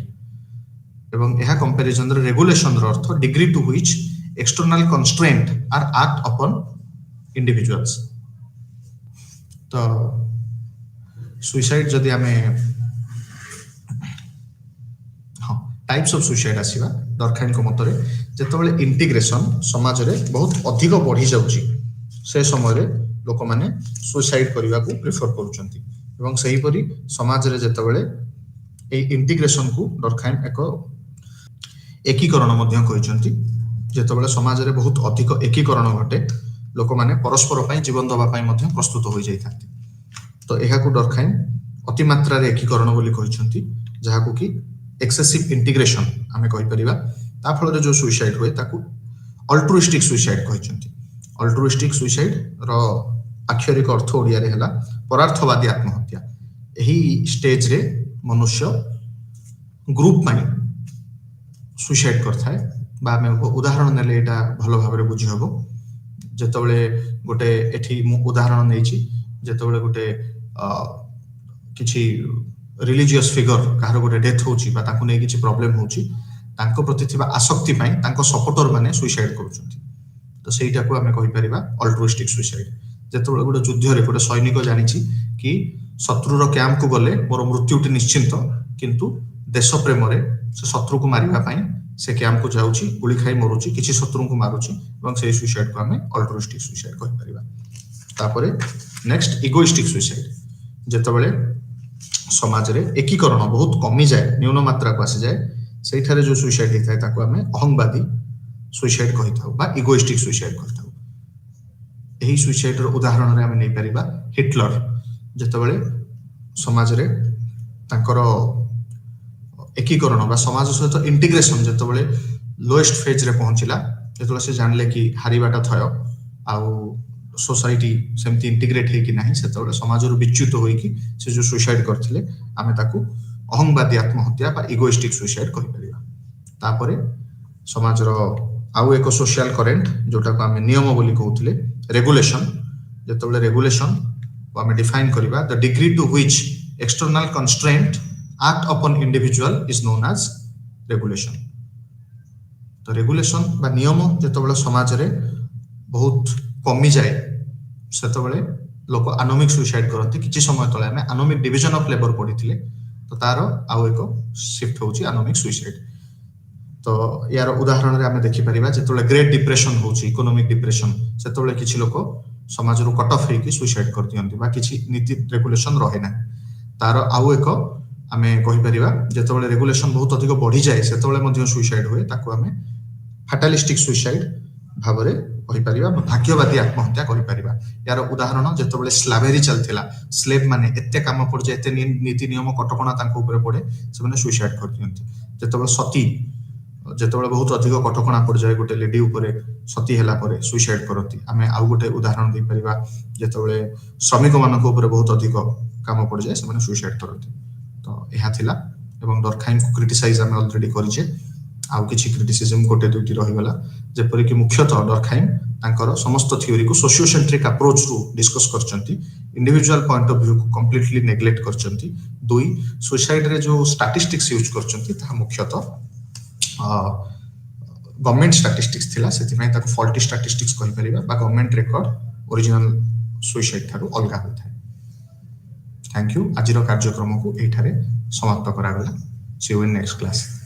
एवं यह कंपैरिजन रे रेगुलेशन रो अर्थ degree to which external constraint are act upon individuals तो सुसाइड जदि हमें टाइप्स ऑफ सुसाइड आसीबा डरखाइन को मतरे जेतबेले इंटीग्रेशन समाज रे बहुत अधिक बढ़ी जाउची से समय रे लोक माने सुसाइड करिवा को प्रेफर करूचंती एवं सही परी समाज रे जेतबेले ए इंटीग्रेशन को डरखाइन एक एकीकरण मध्य कहिचंती जेतबेले समाज रे बहुत अधिक एकीकरण घटे लोक माने परस्पर पई जीवन दबा पई मध्य प्रस्तुत होई जाइथांती तो एहा को डरखाइन अति मात्रा रे एकीकरण बोली कहिचंती जहा को कि एक्सेसिव इंटीग्रेशन आमे कहि परिबा ता फल रे जो सुसाइड होय ताकू अल्ट्रुइस्टिक सुसाइड कहिचंती अल्ट्रुइस्टिक सुसाइड रो अक्षरिक अर्थ ओडिया रे हला परार्थवादी आत्महत्या एही स्टेज रे मनुष्य ग्रुप माने सुसाइड करथाय बा आमे उदाहरण नेले एटा भलो भाबरे बुझी हबो जेतबेले गोटे एठी उदाहरण नेछि जेतबेले गोटे किछि रिलीजियस फिगर कहार गोटे डेथ होची बा ताकू नै किछि प्रॉब्लम होची तांको प्रति थिबा आसक्ति पई तांको सपोर्टर माने सुसाइड करूचंती तो सेइटा को हमें कहि परिबा अल्ट्रुइस्टिक सुसाइड जेतबेले गोटे युद्ध रे गोटे सैनिक जानिछि कि शत्रुर कैंप को गले मोर मृत्युटी निश्चिंत किंतु देश प्रेम रे से शत्रु को मारिबा पई से कैंप को जाउची गुली खाई मरुची किछि शत्रु को मारुची एवं से सुसाइड को हमें अल्ट्रुइस्टिक सुसाइड कहि परिबा तापरे नेक्स्ट इगोइस्टिक सुसाइड जेतबेले समाज रे एकीकरण बहुत कमी जाए न्यून मात्रा को आसी जाए सेठारे जो सुसाइड हेता है ताको हमें अहंगवादी सुसाइड कहि थाउ बा इगोइस्टिक सुसाइड कहि थाउ एही सुसाइड रो उदाहरण रे हमें नै परिबा हिटलर जेतबेले समाज रे तांकर एकीकरण बा समाज सहित इंटीग्रेशन जेतबेले लोएस्ट फेज रे पहुंचिला जेतबेले से जानले कि हारिबाटा थयो आउ सोसाइटी सेमती इंटीग्रेट है कि नहीं सेतबेले समाज रो विच्युत होई कि से जो सुसाइड करथिले आमे ताकू अहंगवादी आत्महत्या बा इगोइस्टिक सुसाइड कहि परिबा तापरे समाज रो आउ एक सोशल करेंट जोटा को आमे नियम बोली कहउथिले रेगुलेशन जेतबेले रेगुलेशन को आमे डिफाइन करिबा the degree to which external constraint act upon individual is known as regulation तो रेगुलेशन बा नियम जेतबेले समाज रे बहुत कमी जाए सेतबेले लोक एनोमिक सुसाइड करते किछि समय तले हमें एनोमिक डिवीजन ऑफ लेबर पढिथिले तो तारो आउ एक शिफ्ट होची एनोमिक सुसाइड तो यार उदाहरण रे हमें देखि परिबा जेतबेले ग्रेट डिप्रेशन होची इकोनॉमिक डिप्रेशन सेतबेले किछि लोक समाज रो कट ऑफ हे कि सुसाइड कर दियंती बा किछि नीति रेगुलेशन रहे ना तारो आउ एक हमें कहि परिबा जेतबेले रेगुलेशन बहुत अधिक बढ़ी जाए सेतबेले मध्ये सुसाइड होय ताको हमें फैटालिस्टिक सुसाइड भाबरे कहि परिबा भाग्यवादी आत्महत्या कहि परिबा यार उदाहरण जेतबेले स्लेवरी चलथिला स्लेव माने एते काम पड़ जाय एते नीति नियम कटकणा तांको ऊपर पड़े से माने सुसाइड कर दियंती जेतबेले सती जेतबेले बहुत अधिक कटकणा पड़ जाय गोटे लेडी ऊपर सती हैला परे सुसाइड करती हमें आउ गोटे उदाहरण दे परिबा जेतबेले श्रमिक मानक ऊपर बहुत अधिक काम पड़ जाय से माने सुसाइड करती तो एहा थिला एवं डरखाइन को क्रिटिसाइज हमें ऑलरेडी करिचे आउ किछि क्रिटिसिज्म गोटे दुटी रहि गला जेपरि कि मुख्यतः डरखाइन तांकर समस्त थ्योरी को सोशियोसेंट्रिक अप्रोच रु डिस्कस करचंती इंडिविजुअल पॉइंट ऑफ व्यू को कंप्लीटली नेग्लेक्ट करचंती दुई सुसाइड रे जो स्टैटिस्टिक्स यूज करचंती ता मुख्यतः गवर्नमेंट स्टैटिस्टिक्स थिला सेति में ताको फॉल्टी स्टैटिस्टिक्स कहि परिबा बा government record original suicide Tharu अलगा होय थाय। Thank you. आज कार्यक्रम को एठारे समाप्त करा गला। सी यू इन नेक्स्ट क्लास।